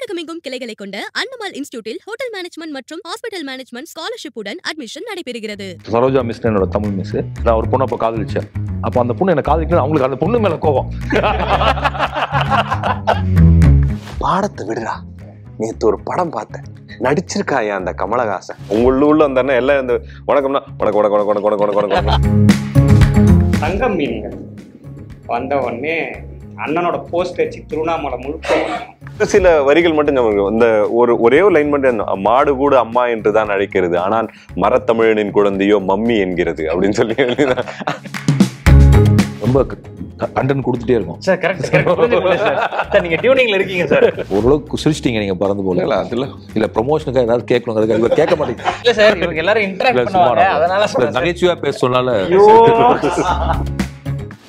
தமிழகமெங்கும் கிளைகளை கொண்ட அன்னமால் இன்ஸ்டிடியூட்டில் ஹோட்டல் மேனேஜ்மெண்ட் மற்றும் ஹாஸ்பிட்டல் மேனேஜ்மெண்ட் ஸ்காலர்ஷிப்புடன் அட்மிஷன் நடைபெறுகிறது. சரோஜா மிஸ் என்னோட தமிழ் மிஸ். நான் ஒரு பொண்ணை அப்போ காதலிச்சேன். அப்போ அந்த பொண்ணு என்ன காதலிக்கணும், அவங்களுக்கு அந்த பொண்ணு மேல கோபம். பாடத்தை விடுறா, நேத்து ஒரு படம் பார்த்தேன், நடிச்சிருக்காயா அந்த கமலஹாசன். உள்ள அந்த அண்ணன் எல்லாம் இந்த வணக்கம்னா வணக்கம் வணக்கம் வணக்கம் வணக்கம் வணக்கம் வணக்கம். தங்கம் மீன்கள் வந்த உடனே அண்ணனோட போஸ்ட் வச்சு திருவண்ணாமலை முழுக்க சில வரிகள் மட்டும் நமக்கு இந்த ஒரே ஒரு லைன் மட்டும், மாடு கூட அம்மா என்று தான் அழைக்கிறது, ஆனால் மரத்தமிழனின் குழந்தையோ மம்மி என்கிறது அப்படின்னு சொல்லி ரொம்ப கண்டென்ட் கொடுத்துட்டே இருக்கும் சார். கரெக்ட் சார், நீங்க டியூனிங்ல இருக்கீங்க சார். ஓரளவுக்கு சிரிச்சிட்டீங்க நீங்க பறந்து போல. அதுல இல்ல ப்ரொமோஷனுக்கு ஏதாவது கேட்கணும், கேட்க மாட்டீங்க. இல்ல சார், இவங்க எல்லாரும் இன்டராக்ட் பண்ணுவாங்க, அதனால நகைச்சுவையா பேச சொன்னால.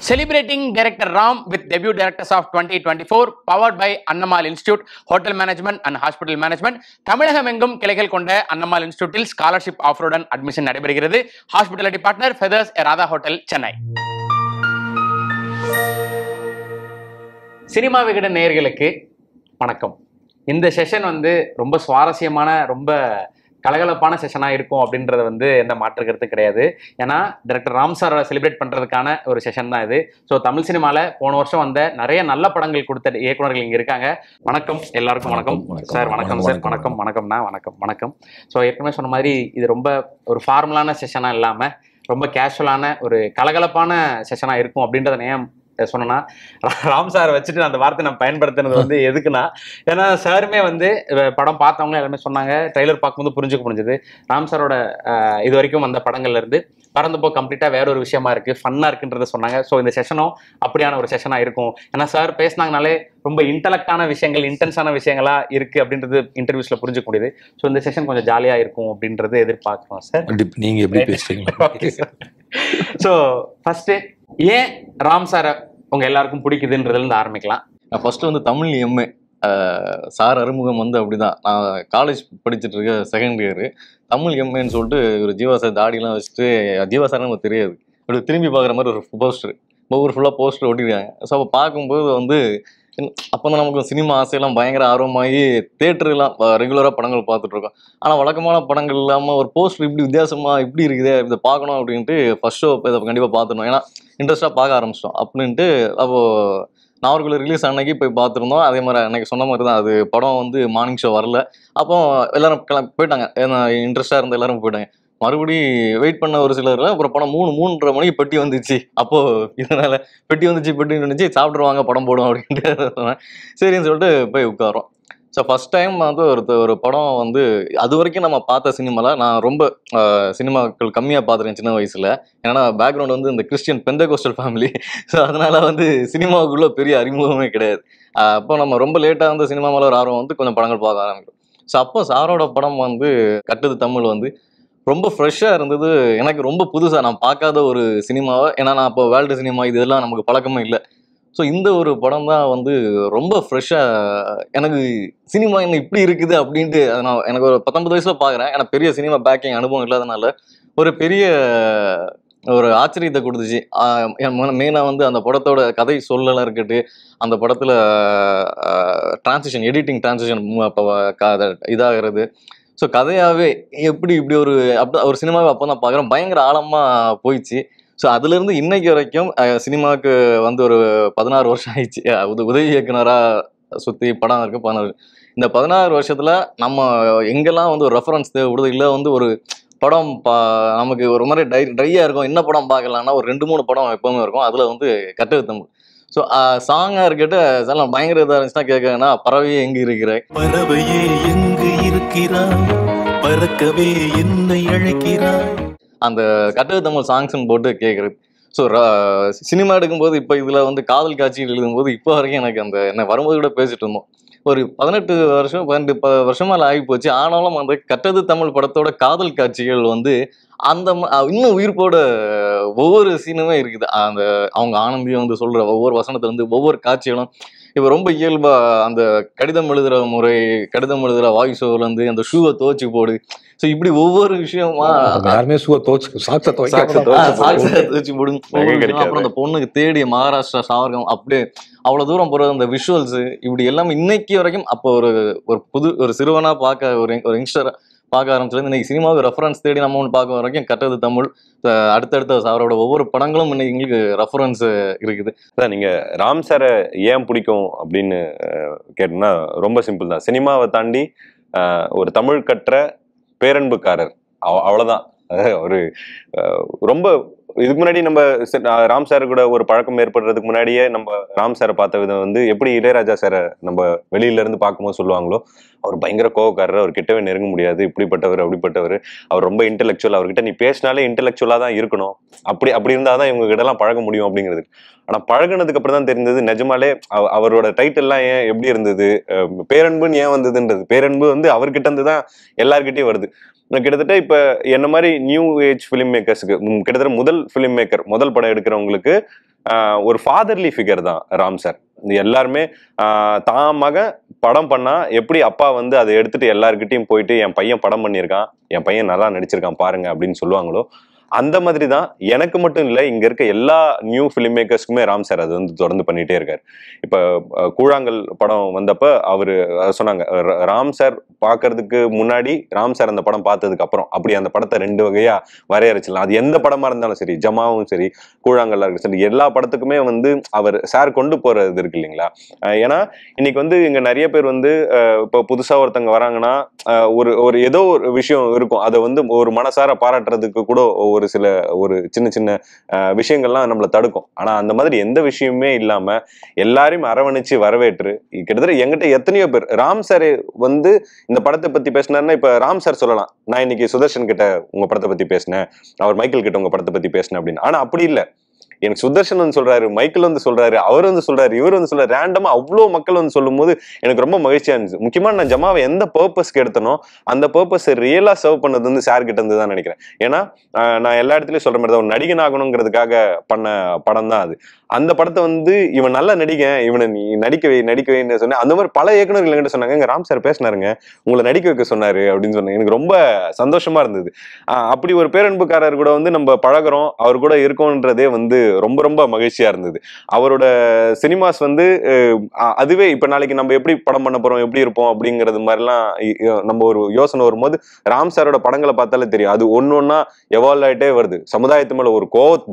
Celebrating Director Ram with debut directors of 2024, powered by Annamal Institute, Hotel Management and Hospital Management. தமிழகமெங்கும் கிளைகள் கொண்ட அன்னமால் இன்ஸ்டிடியூட்டில் ஸ்காலர்ஷிப் ஆஃபருடன் அட்மிஷன் நடைபெறுகிறது. Hospitality partner feathers Radha hotel, Chennai. Cinema Vikatan நேயர்களுக்கு வணக்கம். இந்த செஷன் ரொம்ப சுவாரஸ்யமான, ரொம்ப கலகலப்பான செஷனாக இருக்கும் அப்படின்றது எந்த மாற்று கருத்து கிடையாது. ஏன்னா டைரக்டர் ராம் சாரை செலிப்ரேட் பண்ணுறதுக்கான ஒரு செஷன் தான் இது. ஸோ தமிழ் சினிமாவில் போன வருஷம் வந்த நிறைய நல்ல படங்கள் கொடுத்த இயக்குநர்கள் இங்கே இருக்காங்க. வணக்கம் எல்லாருக்கும். வணக்கம் சார். வணக்கம் சார். வணக்கம் வணக்கம்ண்ணா. வணக்கம் வணக்கம். ஸோ ஏற்கனவே சொன்ன மாதிரி இது ரொம்ப ஒரு ஃபார்மலான செஷனாக இல்லாமல் ரொம்ப கேஷுவலான ஒரு கலகலப்பான செஷனாக இருக்கும் அப்படின்றத நேம் சொன்னா ராம் சார் வச்சுட்டு அந்த வார்த்தை நம்ம பயன்படுத்தினது எதுக்குன்னா, ஏன்னா சாருமே படம் பார்த்தவங்க எல்லாமே சொன்னாங்க, ட்ரெய்லர் பார்க்கும்போது புரிஞ்சுக்க முடிஞ்சது. ராம் சாரோட இது வரைக்கும் வந்த படங்கள்ல இருந்து பறந்துப்போ கம்ப்ளீட்டா வேற ஒரு விஷயமா இருக்கு, ஃபன்னா இருக்குன்றத சொன்னாங்க. ஸோ இந்த செஷனும் அப்படியான ஒரு செஷனா இருக்கும். ஏன்னா சார் பேசினாங்கனாலே ரொம்ப இன்டலெக்டான விஷயங்கள், இன்டென்ஸான விஷயங்களா இருக்கு அப்படின்றது இன்டர்வியூஸ்ல புரிஞ்சுக்க முடியுது. ஸோ இந்த செஷன் கொஞ்சம் ஜாலியா இருக்கும் அப்படின்றது எதிர்பார்க்கிறோம் சார். நீங்க எப்படி பேசுறீங்க? ஸோ ஃபர்ஸ்ட் ஏன் ராம் சாரை உங்க எல்லாருக்கும் பிடிக்குதுன்றதுல இருந்து ஆரம்பிக்கலாம். நான் ஃபர்ஸ்ட் தமிழ் எம்ஏ சார் அறிமுகம் அப்படிதான். நான் காலேஜ் படிச்சுட்டு இருக்க செகண்ட் இயர் தமிழ் எம்ஏன்னு சொல்லிட்டு ஒரு ஜீவா சார் தாடிலாம் வச்சுட்டு, ஜீவா சார் நமக்கு தெரியாது, அப்படி திரும்பி பார்க்குற மாதிரி ஒரு போஸ்டர், ஒவ்வொரு ஃபுல்லாக போஸ்டர் ஒட்டிருக்காங்க. ஸோ அப்போ பார்க்கும்போது அப்போ தான் நமக்கு சினிமா ஆசையெல்லாம் பயங்கர ஆர்வமாகி தேட்டருலாம் ரெகுலராக படங்கள் பார்த்துட்ருக்கோம். ஆனால் வழக்கமான படங்கள் இல்லாமல் ஒரு போஸ்டர் இப்படி வித்தியாசமாக இப்படி இருக்குதே, இதை பார்க்கணும் அப்படின்ட்டு ஃபர்ஸ்ட் ஷோ இதை கண்டிப்பாக பார்த்துடணும், ஏன்னா இன்ட்ரெஸ்ட்டாக பார்க்க ஆரம்பிச்சிட்டோம் அப்படின்ட்டு. அப்போது நாவர்குள்ள ரிலீஸ் அன்னைக்கு போய் பார்த்துருந்தோம். அதே மாதிரி அன்னைக்கு சொன்ன மாதிரி தான், அது படம் மார்னிங் ஷோ வரல. அப்போ எல்லாரும் போயிட்டாங்க, இன்ட்ரெஸ்டாக இருந்த எல்லாரும் போயிட்டாங்க. மறுபடி வெயிட் பண்ண ஒரு சிலர், அப்புறம் படம் 3-3:30 மணிக்கு பெட்டி வந்துச்சு. அப்போது இதனால் பெட்டி வந்துச்சு சாப்பிட்ருவாங்க, படம் போடும் அப்படின்ட்டு சொன்னேன். சரின்னு சொல்லிட்டு போய் உட்காரோம். ஸோ ஃபஸ்ட் டைம் ஒரு படம் அது வரைக்கும் நம்ம பார்த்த சினிமாவில் நான் ரொம்ப சினிமாக்கள் கம்மியாக பார்த்துருக்கேன் சின்ன வயசில். ஏன்னா பேக்ரவுண்ட் இந்த கிறிஸ்டியன் பெந்தகோஸ்டல் ஃபேமிலி. ஸோ அதனால் சினிமாவுக்குள்ளே பெரிய அறிமுகமே கிடையாது. அப்போ நம்ம ரொம்ப லேட்டாக சினிமா மேலே ஒரு ஆர்வம் கொஞ்சம் படங்கள் பார்க்க ஆரம்பிக்கும். ஸோ அப்போ சாரோட படம் கட்டுது தமிழ் ரொம்ப ஃப்ரெஷ்ஷாக இருந்தது. எனக்கு ரொம்ப புதுசாக, நான் பார்க்காத ஒரு சினிமாவை, ஏன்னா நான் அப்போ வேர்ல்டு சினிமா இதெல்லாம் நமக்கு பழக்கமே இல்லை. ஸோ இந்த ஒரு படம் தான் ரொம்ப ஃப்ரெஷ்ஷாக எனக்கு சினிமா என்ன இப்படி இருக்குது அப்படின்ட்டு. நான் எனக்கு ஒரு 19 வயசில் பார்க்குறேன். எனக்கு பெரிய சினிமா பேக்கிங் அனுபவம் இல்லாதனால ஒரு பெரிய ஒரு ஆச்சரியத்தை கொடுத்துச்சு. மெயினாக அந்த படத்தோட கதை சொல்லலாம் இருக்கட்டு, அந்த படத்தில் எடிட்டிங் டிரான்சிஷன் இதாகிறது. ஸோ கதையாகவே எப்படி இப்படி ஒரு சினிமாவை அப்போ தான் பார்க்குறேன், பயங்கர ஆழமாக போயிடுச்சு. ஸோ அதுலேருந்து இன்னைக்கு வரைக்கும் சினிமாவுக்கு ஒரு 16 வருஷம் ஆயிடுச்சு. உதவி இயக்குனராக சுற்றி படம் இருக்குது 16 வருஷம். இந்த 16 வருஷத்தில் நம்ம எங்கெல்லாம் ஒரு ரெஃபரன்ஸ் தேவைப்படுது, இல்லை ஒரு படம் நமக்கு ஒரு மாதிரி ட்ரையாக இருக்கும், என்ன படம் பார்க்கலான்னா ஒரு 2-3 படம் எப்போவுமே இருக்கும். அதில் கட்டுது தமிழ். ஸோ சாங்காக இருக்கட்டு அதெல்லாம் பயங்கர இதாக இருந்துச்சுன்னா கேட்குறேன்னா, பறவையே எங்கே இருக்கிறாய், பறவையே எங்கு இருக்கிறாய், பறக்கவே என்னை அழைக்கிறாய், அந்த கட்டுது தமிழ் சாங்ஸ்ன்னு போட்டு கேட்குறது. ஸோ சினிமா எடுக்கும்போது இப்போ இதில் காதல் காட்சிகள் எழுதும்போது இப்போ வரைக்கும் எனக்கு என்ன வரும்போது கூட பேசிட்டு இருந்தோம். ஒரு 18 வருஷம் 12 வருஷமாக ஆகி போச்சு. ஆனாலும் கட்டது தமிழ் படத்தோட காதல் காட்சிகள் அந்த இன்னும் உயிர்ப்போட ஒவ்வொரு சீனுமே இருக்குது. அவங்க ஆனந்தியும் சொல்கிற ஒவ்வொரு வசனத்தை ஒவ்வொரு காட்சிகளும் இப்போ ரொம்ப இயல்பா அந்த கடிதம் எழுதுற முறை, கடிதம் எழுதுற வாய்ஸ் ஓவர்லேருந்து அந்த ஷூவை துவச்சி போடு, ஸோ இப்படி ஒவ்வொரு விஷயமா யாருமே ஷூவை துவச்சு சாக்ஸை துவச்சி போடுங்க. அப்புறம் அந்த பொண்ணுக்கு தேடி மகாராஷ்டிரா சாவர்கம் அப்படியே அவ்வளவு தூரம் போறது, அந்த விஷுவல்ஸ் இப்படி எல்லாமே இன்னைக்கு வரைக்கும். அப்போ ஒரு சிறுவனா பார்க்க ஒரு யங்ஸ்டர் பார்க்க ஆரம்பிச்சது, இன்னைக்கு சினிமாவுக்கு ரெஃபரன்ஸ் தேடி நம்ம ஒன்று பார்க்க வரைக்கும் கட்டது தமிழ், அடுத்தடுத்த அவரோட ஒவ்வொரு படங்களும் இன்னைக்கு எங்களுக்கு ரெஃபரன்ஸ் இருக்குது. நீங்க ராம் சாரை ஏன் பிடிக்கும் அப்படின்னு கேட்டோம்னா ரொம்ப சிம்பிள் தான். சினிமாவை தாண்டி ஒரு தமிழ் கற்ற பேரன்புக்காரர், அவ்வளவுதான். ஒரு ரொம்ப இதுக்கு முன்னாடி நம்ம ராம் சார் கூட ஒரு பழக்கம் ஏற்படுறதுக்கு முன்னாடியே நம்ம ராம் சாரை பார்த்த விதம் வந்து எப்படி இளையராஜா சாரை நம்ம வெளியில இருந்து பார்க்கும்போது சொல்லுவாங்களோ, அவர் பயங்கர கோவக்காரர், அவர் கிட்டவே நெருங்க முடியாது, இப்படிப்பட்டவர் அப்படிப்பட்டவர், அவர் ரொம்ப இன்டெலெக்சுவல், அவர்கிட்ட நீ பேசினாலே இன்டெலெக்சுவலா தான் இருக்கணும், அப்படி இருந்தாதான் இவங்க கிட்ட எல்லாம் பழக முடியும் அப்படிங்கிறது. ஆனா பழகினதுக்கு அப்புறம் தான் தெரிந்தது நிஜமாலே அவரோட டைட்டில்லாம் ஏன் எப்படி இருந்தது, பேரன்புன்னு ஏன் வந்ததுன்றது. பேரன்பு வந்து அவர்கிட்ட இருந்து தான் எல்லார்கிட்டயும் வருது. கிட்டத்தட்ட இப்ப என்ன மாதிரி நியூ ஏஜ் பிலிம் மேக்கர்ஸுக்கு, கிட்டத்தட்ட முதல் பிலிம் மேக்கர், முதல் படம் எடுக்கிறவங்களுக்கு ஒரு ஃபாதர்லி ஃபிகர் தான் ராம் சார். எல்லாருமே தான் மகன் படம் பண்ணா எப்படி அப்பா வந்து அதை எடுத்துட்டு எல்லாருக்கிட்டையும் போயிட்டு என் பையன் படம் பண்ணியிருக்கான், என் பையன் நல்லா நடிச்சிருக்கான் பாருங்க அப்படின்னு சொல்லுவாங்களோ, அந்த மாதிரி தான் எனக்கு மட்டும் இல்லை, இங்க இருக்க எல்லா நியூ பிலிம் மேக்கர்ஸ்க்குமே ராம் சார் அது வந்து தொடர்ந்து பண்ணிட்டே இருக்காரு. இப்ப கூழாங்கல் படம் வந்தப்ப அவரு சொன்னாங்க, ராம் சார் பாக்குறதுக்கு முன்னாடி, ராம் சார் அந்த படம் பார்த்ததுக்கு அப்புறம், அப்படி அந்த படத்தை 2 வகையா வரையறைச்சிடலாம். அது எந்த படமா இருந்தாலும் சரி, ஜமாவும் சரி, கூழாங்கல்லா இருக்கு சரி, எல்லா படத்துக்குமே வந்து அவர் சார் கொண்டு போறது இருக்கு இல்லைங்களா. ஏன்னா இன்னைக்கு வந்து இங்க நிறைய பேர் வந்து இப்போ புதுசா ஒருத்தங்க வராங்கன்னா ஒரு ஏதோ ஒரு விஷயம் இருக்கும், அதை வந்து ஒரு மனசார பாராட்டுறதுக்கு கூட ஒரு சின்ன சின்ன விஷயங்கள்லாம் நம்மளை தடுக்கும். ஆனா அந்த மாதிரி எந்த விஷயமே இல்லாம எல்லாரையும் அரவணைச்சு வரவேற்று, கிட்டத்தட்ட எங்கிட்ட எத்தனையோ பேர் ராம் சார் வந்து இந்த படத்தை பத்தி பேசினாருன்னா, இப்ப ராம் சார் சொல்லலாம், நான் இன்னைக்கு சுதர்ஷன் கிட்ட உங்க படத்தை பத்தி பேசினேன், அவர் மைக்கேல் கிட்ட உங்க படத்தை பத்தி பேசினேன் அப்படின்னு. ஆனா அப்படி இல்லை, எனக்கு சுதர்ஷன் வந்து சொல்றாரு, மைக்கேல் வந்து சொல்றாரு, அவர் வந்து சொல்றாரு, இவர் வந்து சொல்றாரு, ரேண்டமா அவ்வளோ மக்கள் வந்து சொல்லும் போது எனக்கு ரொம்ப மகிழ்ச்சியா இருந்துச்சு. முக்கியமா நான் ஜமாவை எந்த பர்பஸ்க்கு எடுத்தனோ அந்த பர்பஸ் ரியலா சர்வ் பண்ணது வந்து சார் கிட்ட இருந்து தான் நினைக்கிறேன். ஏன்னா நான் எல்லா இடத்துலயும் சொல்ற மாதிரி தான், ஒரு நடிகன் ஆகணுங்கிறதுக்காக பண்ண படம் தான் அது. அந்த படத்தை வந்து இவன் நல்ல நடிகன், இவனை நீ நடிக்கவேன்னு சொன்னேன். அந்த மாதிரி பல இயக்குநர்கள் என்கிட்ட சொன்னாங்க, எங்க ராம் சார் பேசினாருங்க, உங்களை நடிக்க வைக்க சொன்னாரு அப்படின்னு சொன்னாங்க. எனக்கு ரொம்ப சந்தோஷமா இருந்தது. அப்படி ஒரு பேரன்புக்காரர் கூட வந்து நம்ம பழகிறோம், அவர் கூட இருக்கோன்றதே வந்து ரொம்ப ரொம்ப மகிழ்ச்சியா இருந்தது. அவரோட சினிமாஸ் வந்து அதுவே இப்ப நாளைக்கு நம்ம எப்படி படம் பண்ண போறோம், எப்படி இருப்போம் அப்படிங்கிறது மாதிரிலாம் நம்ம ஒரு யோசனை வரும்போது ராம் சாரோட படங்களை பார்த்தாலே தெரியும், அது ஒன்னொன்னா எவால்வ் ஆயிட்டே வருது. சமுதாயத்து மேல ஒரு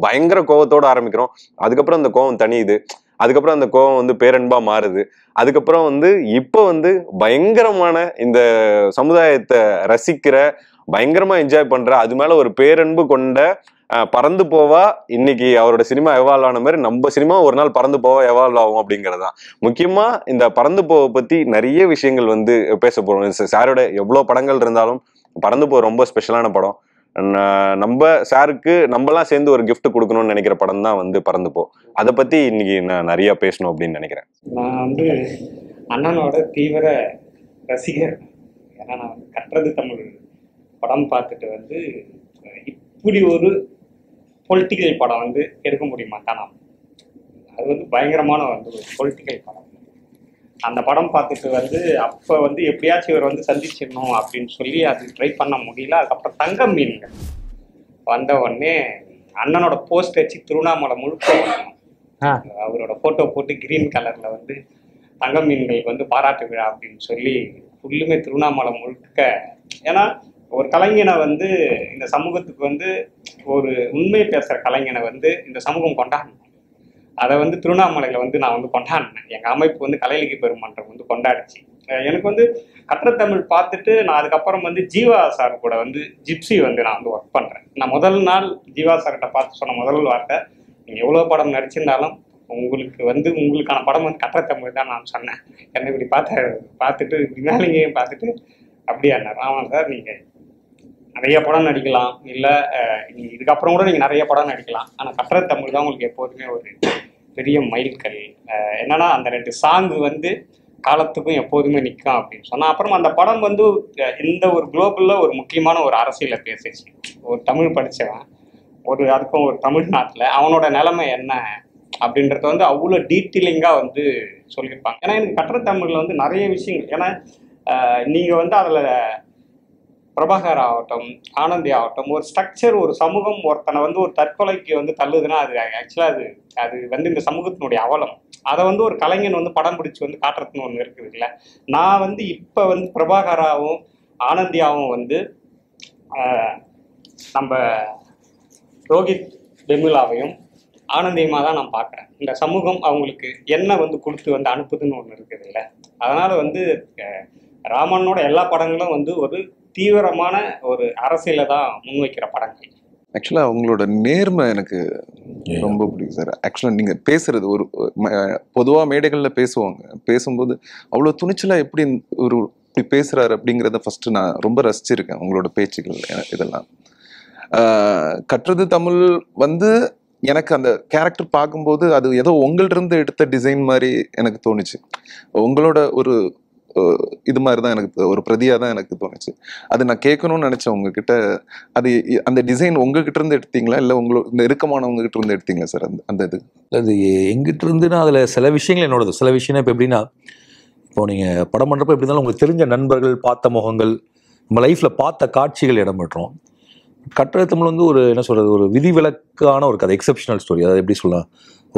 பயங்கர கோவத்தோட ஆரம்பிக்கிறோம், அதுக்கப்புறம் அந்த கோவம் தனியுது, அதுக்கப்புறம் அந்த கோவம் வந்து பேரன்பா மாறுது, அதுக்கப்புறம் வந்து இப்ப வந்து பயங்கரமான இந்த சமுதாயத்தை ரசிக்கிற, பயங்கரமா என்ஜாய் பண்ற, அது மேல ஒரு பேரன்பு கொண்ட பறந்து போவா. இன்னைக்கு அவரோட சினிமா எவால்வ் ஆன மாதிரி நம்ம சினிமா ஒரு நாள் பறந்து போவா எவால்வ் ஆகும் அப்படிங்கறதுதான். முக்கியமா இந்த பறந்து போவை பத்தி நிறைய விஷயங்கள் வந்து பேச போறோம். சாரோட எவ்வளவு படங்கள் இருந்தாலும் பறந்து போ ரொம்ப ஸ்பெஷலான படம். நம்ம சாருக்கு நம்மலாம் சேர்ந்து ஒரு கிஃப்ட் கொடுக்கணும்னு நினைக்கிற படம் தான் வந்து பறந்து போ. அதை பத்தி இன்னைக்கு நான் நிறைய பேசணும் அப்படின்னு நினைக்கிறேன். நான் வந்து அண்ணனோட தீவிர ரசிகர். ஏன்னா நான் கற்றது தமிழ் படம் பார்த்துட்டு வந்து இப்படி ஒரு பொலிட்டிக்கல் படம் வந்து எடுக்க முடியுமா தானா, அது வந்து பயங்கரமான வந்து ஒரு பொலிட்டிக்கல் படம். அந்த படம் பார்த்துட்டு வந்து அப்போ வந்து எப்படியாச்சும் இவர் வந்து சந்திச்சிடணும் அப்படின்னு சொல்லி அது ட்ரை பண்ண முடியல. அதுக்கப்புறம் தங்கம் மீன்கள் வந்த உடனே அண்ணனோட போஸ்ட் வச்சு திருவண்ணாமலை முழுக்க அவரோட போட்டோ போட்டு கிரீன் கலர்ல வந்து தங்கம் மீன்களுக்கு வந்து பாராட்டு விழா அப்படின்னு சொல்லி ஃபுல்லுமே திருவண்ணாமலை முழுக்க. ஏன்னா ஒரு கலைஞனை வந்து இந்த சமூகத்துக்கு வந்து ஒரு உண்மை பேசுற கலைஞனை வந்து இந்த சமூகம் கொண்டாடணும். அதை வந்து திருவண்ணாமலையில வந்து நான் வந்து கொண்டாடினேன். எங்க அமைப்பு வந்து கலையிலக்கிய பெருமன்றம் வந்து கொண்டாடிச்சு. எனக்கு வந்து கற்றத்தமிழ் பார்த்துட்டு நான் அதுக்கப்புறம் வந்து ஜீவா சார் கூட வந்து ஜிப்சி வந்து நான் வந்து ஒர்க் பண்றேன். நான் முதல் நாள் ஜீவா சார்கிட்ட பார்த்து சொன்ன முதல் வார்த்தை, நீங்க எவ்வளவு படம் நடிச்சிருந்தாலும் உங்களுக்கான படம் வந்து கற்றத்தமிழ் தான் நான் சொன்னேன். என்னை இப்படி பார்த்துட்டு இப்படினாலிங்கையும் பார்த்துட்டு அப்படியா ஆமாம் சார், நீங்க நிறைய படம் நடிக்கலாம், இல்லை நீங்க இதுக்கப்புறம் கூட நீங்க நிறைய படம் நடிக்கலாம், ஆனால் கற்றத்தமிழ் தான் உங்களுக்கு எப்போதுமே ஒரு பெரிய மைல்கல். என்னன்னா அந்த 2 சாங்கு வந்து காலத்துக்கும் எப்போதுமே நிற்கும் அப்படின்னு சொன்னா. அப்புறம் அந்த படம் வந்து இந்த ஒரு குளோபல்ல ஒரு முக்கியமான ஒரு அரசியலை பேசிச்சு. ஒரு தமிழ் படிச்சவன் அதுக்கும் ஒரு தமிழ்நாட்டில் அவனோட நிலைமை என்ன, அப்படின்றத வந்து அவ்வளோ டீட்டெயிலிங்காக வந்து சொல்லியிருப்பாங்க. ஏன்னா எனக்கு கட்டுரை தமிழில் வந்து நிறைய விஷயங்கள், ஏன்னா நீங்கள் வந்து அதில் பிரபாகர் ஆகட்டும், ஆனந்தி ஆகட்டும், ஒரு ஸ்ட்ரக்சர், ஒரு சமூகம் ஒருத்தனை வந்து ஒரு தற்கொலைக்கு வந்து தள்ளுதுன்னா அது ஆக்சுவலாக அது வந்து இந்த சமூகத்தினுடைய அவலம். அதை வந்து ஒரு கலைஞன் வந்து படம் பிடிச்சி வந்து காட்டுறதுன்னு ஒன்று இருக்குது இல்லை. நான் வந்து இப்போ வந்து பிரபாகராவும் ஆனந்தியாவும் வந்து நம்ம ரோஹித் வெமுலாவையும் ஆனந்தியமாக தான் நான் பார்க்குறேன். இந்த சமூகம் அவங்களுக்கு என்ன வந்து கொடுத்து வந்து அனுப்புதுன்னு ஒன்று இருக்குது இல்லை. அதனால் வந்து ராமனோட எல்லா படங்களும் வந்து ஒரு தீவிரமான ஒரு அரசியலை தான் முன்வைக்கிற படங்கள். ஆக்சுவலாக அவங்களோட நேர்மை எனக்கு ரொம்ப பிடிக்கும் சார். ஆக்சுவலாக நீங்கள் பேசுறது ஒரு பொதுவாக மேடைகளில் பேசும்போது அவ்வளோ துணிச்சலாக எப்படி ஒரு இப்படி பேசுகிறாரு அப்படிங்கிறத ஃபஸ்ட்டு நான் ரொம்ப ரசிச்சிருக்கேன் உங்களோட பேச்சுகள் இதெல்லாம். கட்டுறது தமிழ் வந்து எனக்கு அந்த கேரக்டர் பார்க்கும்போது அது ஏதோ உங்கள்கிட்ட எடுத்த டிசைன் மாதிரி எனக்கு தோணுச்சு. உங்களோட ஒரு இது மாதிரி தான் எனக்கு ஒரு பிரதியாக தான் எனக்கு தோணுச்சு. அது நான் கேட்கணும்னு நினச்சேன் உங்ககிட்ட. அது அந்த டிசைன் உங்ககிட்ட இருந்து எடுத்தீங்களா இல்லை உங்களோட இந்த இறுக்கமானவங்ககிட்ட இருந்து எடுத்தீங்களா சார்? அந்த இது அது எங்கிட்ட இருந்துன்னா அதில் சில விஷயங்கள் என்னோடது. சில விஷயம் இப்போ எப்படின்னா, இப்போ நீங்கள் படம் பண்ணுறப்ப எப்படி இருந்தாலும் உங்களுக்கு தெரிஞ்ச நண்பர்கள், பார்த்த முகங்கள், நம்ம லைஃப்பில் பார்த்த காட்சிகள் இடம் பெற்றோம். கட்டுரை தமிழ் வந்து ஒரு என்ன சொல்கிறது, ஒரு விதிவிலக்கான ஒரு கதை, எக்ஸப்ஷனல் ஸ்டோரி. அதாவது எப்படி சொல்லலாம்,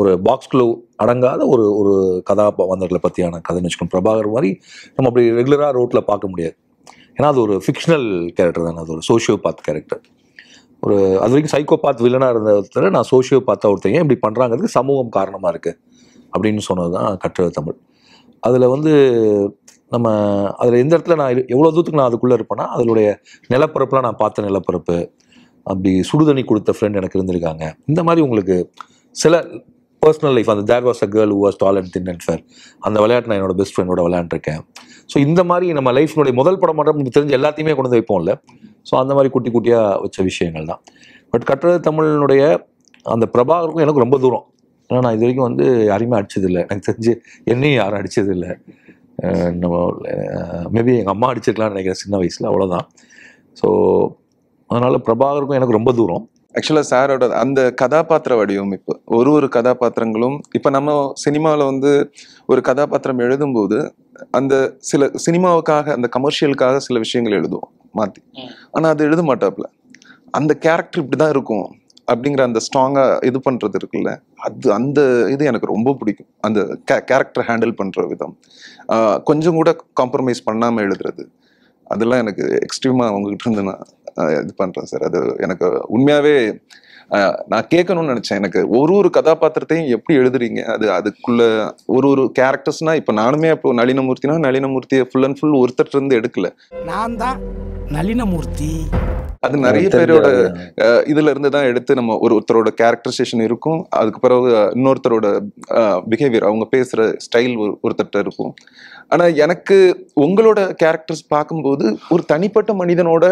ஒரு பாக்ஸ்குள்ள அடங்காத ஒரு ஒரு கதாபாத்திரங்களை பற்றியான கதைன்னு வச்சுக்கணும். பிரபாகர் மாதிரி நம்ம அப்படி ரெகுலராக ரோட்டில் பார்க்க முடியாது. ஏன்னா அது ஒரு ஃபிக்ஷனல் கேரக்டர் தானே. அது ஒரு சோஷியோ பாத் கேரக்டர். ஒரு அது வரைக்கும் சைக்கோ பாத் வில்லனாக இருந்த ஒருத்தர் நான் சோஷியோ பார்த்தா ஒருத்தர் இப்படி பண்ணுறாங்கிறதுக்கு சமூகம் காரணமாக இருக்குது அப்படின்னு சொன்னது தான் கட்டுரை தமிழ். அதில் வந்து நம்ம அதில் எந்த இடத்துல நான் எவ்வளோ தூரத்துக்கு நான் அதுக்குள்ளே இருப்பேன்னா, அதனுடைய நிலப்பரப்புலாம் நான் பார்த்த நிலப்பரப்பு, அப்படி சுடுதண்ணி கொடுத்த ஃப்ரெண்ட் எனக்கு இருந்திருக்காங்க. இந்த மாதிரி உங்களுக்கு சில பர்சனல் லைஃப், அந்த there was a girl who was tall and thin and fair, அந்த விளையாட்டு நான் என்னோட பெஸ்ட் ஃப்ரெண்டோட விளையாண்டுருக்கேன். ஸோ இந்த மாதிரி நம்ம லைஃப்னுடைய முதல் படம் மட்டும் நமக்கு தெரிஞ்ச எல்லாத்தையுமே கொண்டு வந்து வைப்போம்ல. ஸோ அந்த மாதிரி குட்டி குட்டியாக வச்ச விஷயங்கள் தான். பட் கட்டுரை தமிழனுடைய அந்த பிரபாகருக்கும் எனக்கு ரொம்ப தூரம். ஏன்னா நான் இது வரைக்கும் வந்து யாரையுமே அடிச்சதில்லை. எனக்கு தெரிஞ்சு என்னையும் யாரும் அடிச்சதில்லை. நம்ம மேபி எங்கள் அம்மா அடிச்சிருக்கலாம்னு நினைக்கிறேன் சின்ன வயசில், அவ்வளோதான். ஸோ அதனால் பிரபாகருக்கும் எனக்கு ரொம்ப தூரம். ஆக்சுவலாக சாரோட அந்த கதாபாத்திர வடிவமைப்பு, ஒரு கதாபாத்திரங்களும் இப்போ நம்ம சினிமாவில் வந்து ஒரு கதாபாத்திரம் எழுதும்போது அந்த சில சினிமாவுக்காக, அந்த கமர்ஷியலுக்காக சில விஷயங்கள் எழுதுவோம் மாற்றி. ஆனால் அது எழுத மாட்டாப்புல. அந்த கேரக்டர் இப்படி தான் இருக்கும் அப்படிங்கிற அந்த ஸ்ட்ராங்காக இது பண்ணுறது இருக்குல்ல, அது அந்த இது எனக்கு ரொம்ப பிடிக்கும். அந்த கேரக்டர் ஹேண்டில் பண்ணுற விதம், கொஞ்சம் கூட காம்ப்ரமைஸ் பண்ணாமல் எழுதுறது, அதெல்லாம் எனக்கு எக்ஸ்ட்ரீமாக அவங்ககிட்ட இருந்து நான் இது பண்ணுறேன் சார். அது எனக்கு உண்மையாகவே நான் கேட்கணும்னு நினச்சேன். எனக்கு ஒரு கதாபாத்திரத்தையும் எப்படி எழுதுறீங்க, அதுக்குள்ள ஒரு கேரக்டர்ஸ்னா, இப்போ நானுமே இப்போ நளினமூர்த்தினா நளினமூர்த்தியை ஃபுல் அண்ட் ஃபுல் ஒருத்தர் இருந்து எடுக்கல, நான் தான் நளினமூர்த்தி. அது நிறைய பேரோட இதுல இருந்து தான் எடுத்து நம்ம ஒருத்தரோட கேரக்டரைசேஷன் இருக்கும். அதுக்கு பிறகு இன்னொருத்தரோட பிஹேவியர், அவங்க பேசுற ஸ்டைல் ஒருத்தட்ட இருக்கும். ஆனா எனக்கு உங்களோட கேரக்டர்ஸ் பார்க்கும்போது ஒரு தனிப்பட்ட மனிதனோட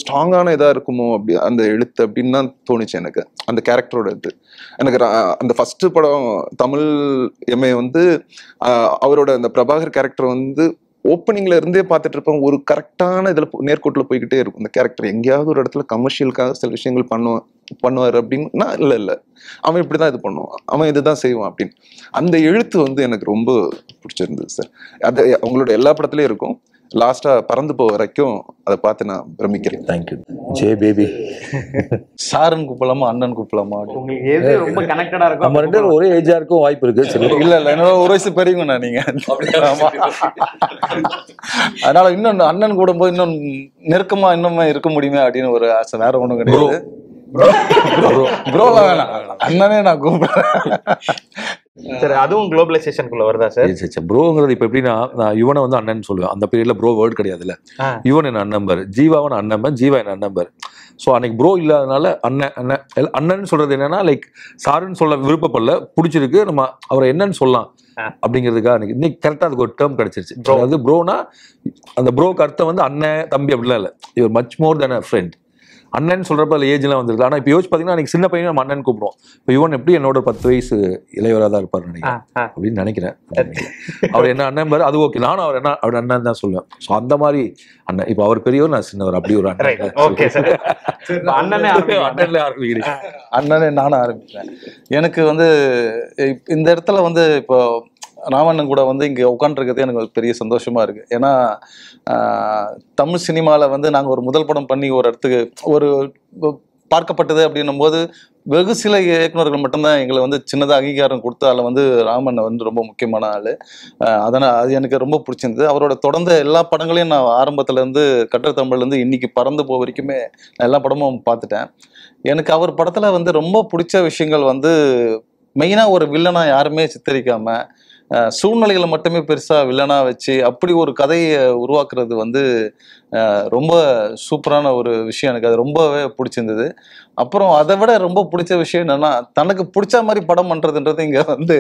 ஸ்ட்ராங்கான இதா இருக்குமோ அப்படி அந்த எழுத்து அப்படின்னு தான் தோணுச்சு எனக்கு. அந்த கேரக்டரோட இது எனக்கு அந்த ஃபர்ஸ்ட் படம் தமிழ் எம்ஏ வந்து அவரோட அந்த பிரபாகர் கேரக்டர் வந்து ஓப்பனிங்ல இருந்தே பார்த்துட்டு இருப்பேன். ஒரு கரெக்டான இதுல நேர்கோட்டில் போய்கிட்டே இருக்கும். இந்த கேரக்டர் எங்கேயாவது ஒரு இடத்துல கமர்ஷியலுக்காக சில விஷயங்கள் பண்ணுவார் அப்படின்னா இல்லை அவன் இப்படிதான் இது பண்ணுவான், அவன் இதுதான் செய்வான் அப்படின்னு. அந்த எழுத்து வந்து எனக்கு ரொம்ப பிடிச்சிருந்தது சார். அது அவங்களோட எல்லா படத்துலயும் இருக்கும். லாஸ்டா பறந்து போக வரைக்கும் அதை பார்த்து நான் பிரமிக்கிறேன். Thank you J baby. சாருன்னு கூப்பிடலாமா அண்ணன் கூப்பிடலாமா? உங்களுக்கு எது ரொம்ப கனெக்டடா இருக்கும்? நம்ம ரெண்டு ஒரே ஏஜா இருக்கும் வாய்ப்பு இருக்கு. சரி, இல்ல என்னோட ஒரு வயசு பெரியவங்க நீங்க. அதனால இன்னும் அண்ணன் கூட போது இன்னும் நெருக்கமா இன்னுமே இருக்க முடியுமே அப்படின்னு ஒரு ஆசை. வேற ஒண்ணும் கிடையாது. ப்ரோ வேணாம், அண்ணனே நான் கூப்பிடுறேன். சரி, அதுவும் குளோபலைசேஷனுக்குள்ள வருதா சார்? ப்ரோங்கிறது இப்போ எப்படின்னா, நான் யுவனை வந்து அண்ணன் சொல்லுவேன். அந்த பீரியட்ல ப்ரோ வேர்டு கிடையாதுல்ல. யுவன் என்ன அண்ணம்பர், ஜீவாவன் அண்ணம்பர், ஜீவா என்ன அண்ணம்பர். ஸோ அன்னைக்கு ப்ரோ இல்லாதனால அண்ணன் சொல்றது என்னன்னா, லைக் சாருன்னு சொல்ல விருப்பப்படல, பிடிச்சிருக்கு, நம்ம அவரை என்னன்னு சொல்லலாம் அப்படிங்கிறதுக்காக இன்னைக்கு கரெக்டாக அதுக்கு ஒரு டேர்ம் கிடைச்சிருச்சு. அதாவது ப்ரோனா அந்த ப்ரோக்கு அர்த்தம் வந்து அண்ணன் தம்பி அப்படிலாம் இல்லை, your much more then a friend. அண்ணன் சொல்றப்ப அதில் ஏஜ்லாம் வந்துருக்கு. ஆனால் இப்போ யோசிச்சு பார்த்தீங்கன்னா எனக்கு சின்ன பையன் நம்ம அண்ணன் கூப்பிடுவோம். இப்போ இவன் எப்படி என்னோட 10 வயசு இளையவராக தான் இருப்பார் நினைக்கிறேன் அப்படின்னு நினைக்கிறேன். அவர் என்ன அண்ணன் பாரு, அது ஓகே. நானும் அவர் அண்ணன் தான் சொல்லுவேன். ஸோ அந்த மாதிரி அண்ணன். இப்போ அவர் பெரியவர், நான் சின்னவர், அப்படி ஒரு அண்ணன். ஓகே சார், அண்ணனே ஆரம்பிக்கிறேன். அண்ணனே நானும் ஆரம்பிக்கிறேன். எனக்கு வந்து இந்த இடத்துல வந்து இப்போ ராமண்ணன் கூட வந்து இங்கே உட்காந்துருக்கிறது எனக்கு பெரிய சந்தோஷமா இருக்கு. ஏன்னா தமிழ் சினிமாவில் வந்து நாங்கள் ஒரு முதல் படம் பண்ணி ஒரு இடத்துக்கு ஒரு பார்க்கப்பட்டது அப்படின்னும் போது வெகு சில இயக்குநர்கள் மட்டும்தான் எங்களை வந்து சின்னதாக அங்கீகாரம் கொடுத்து அதில் வந்து ராமண்ணன் வந்து ரொம்ப முக்கியமான ஆள். அதனால் அது எனக்கு ரொம்ப பிடிச்சிருந்தது. அவரோட தொடர்ந்த எல்லா படங்களையும் நான் ஆரம்பத்துலேருந்து கட்டர் தமிழ்லேருந்து இன்னைக்கு பறந்து போக வரைக்குமே நான் எல்லா படமும் பார்த்துட்டேன். எனக்கு அவர் படத்தில் வந்து ரொம்ப பிடிச்ச விஷயங்கள் வந்து மெயினாக ஒரு வில்லனா யாருமே சித்தரிக்காமல் சூழ்நிலைகளை மட்டுமே பெருசாக வில்லனாக வச்சு அப்படி ஒரு கதையை உருவாக்குறது வந்து ரொம்ப சூப்பரான ஒரு விஷயம். எனக்கு அது ரொம்பவே பிடிச்சிருந்தது. அப்புறம் அதை விட ரொம்ப பிடிச்ச விஷயம் என்னன்னா, தனக்கு பிடிச்ச மாதிரி படம் பண்ணுறதுன்றது இங்கே வந்து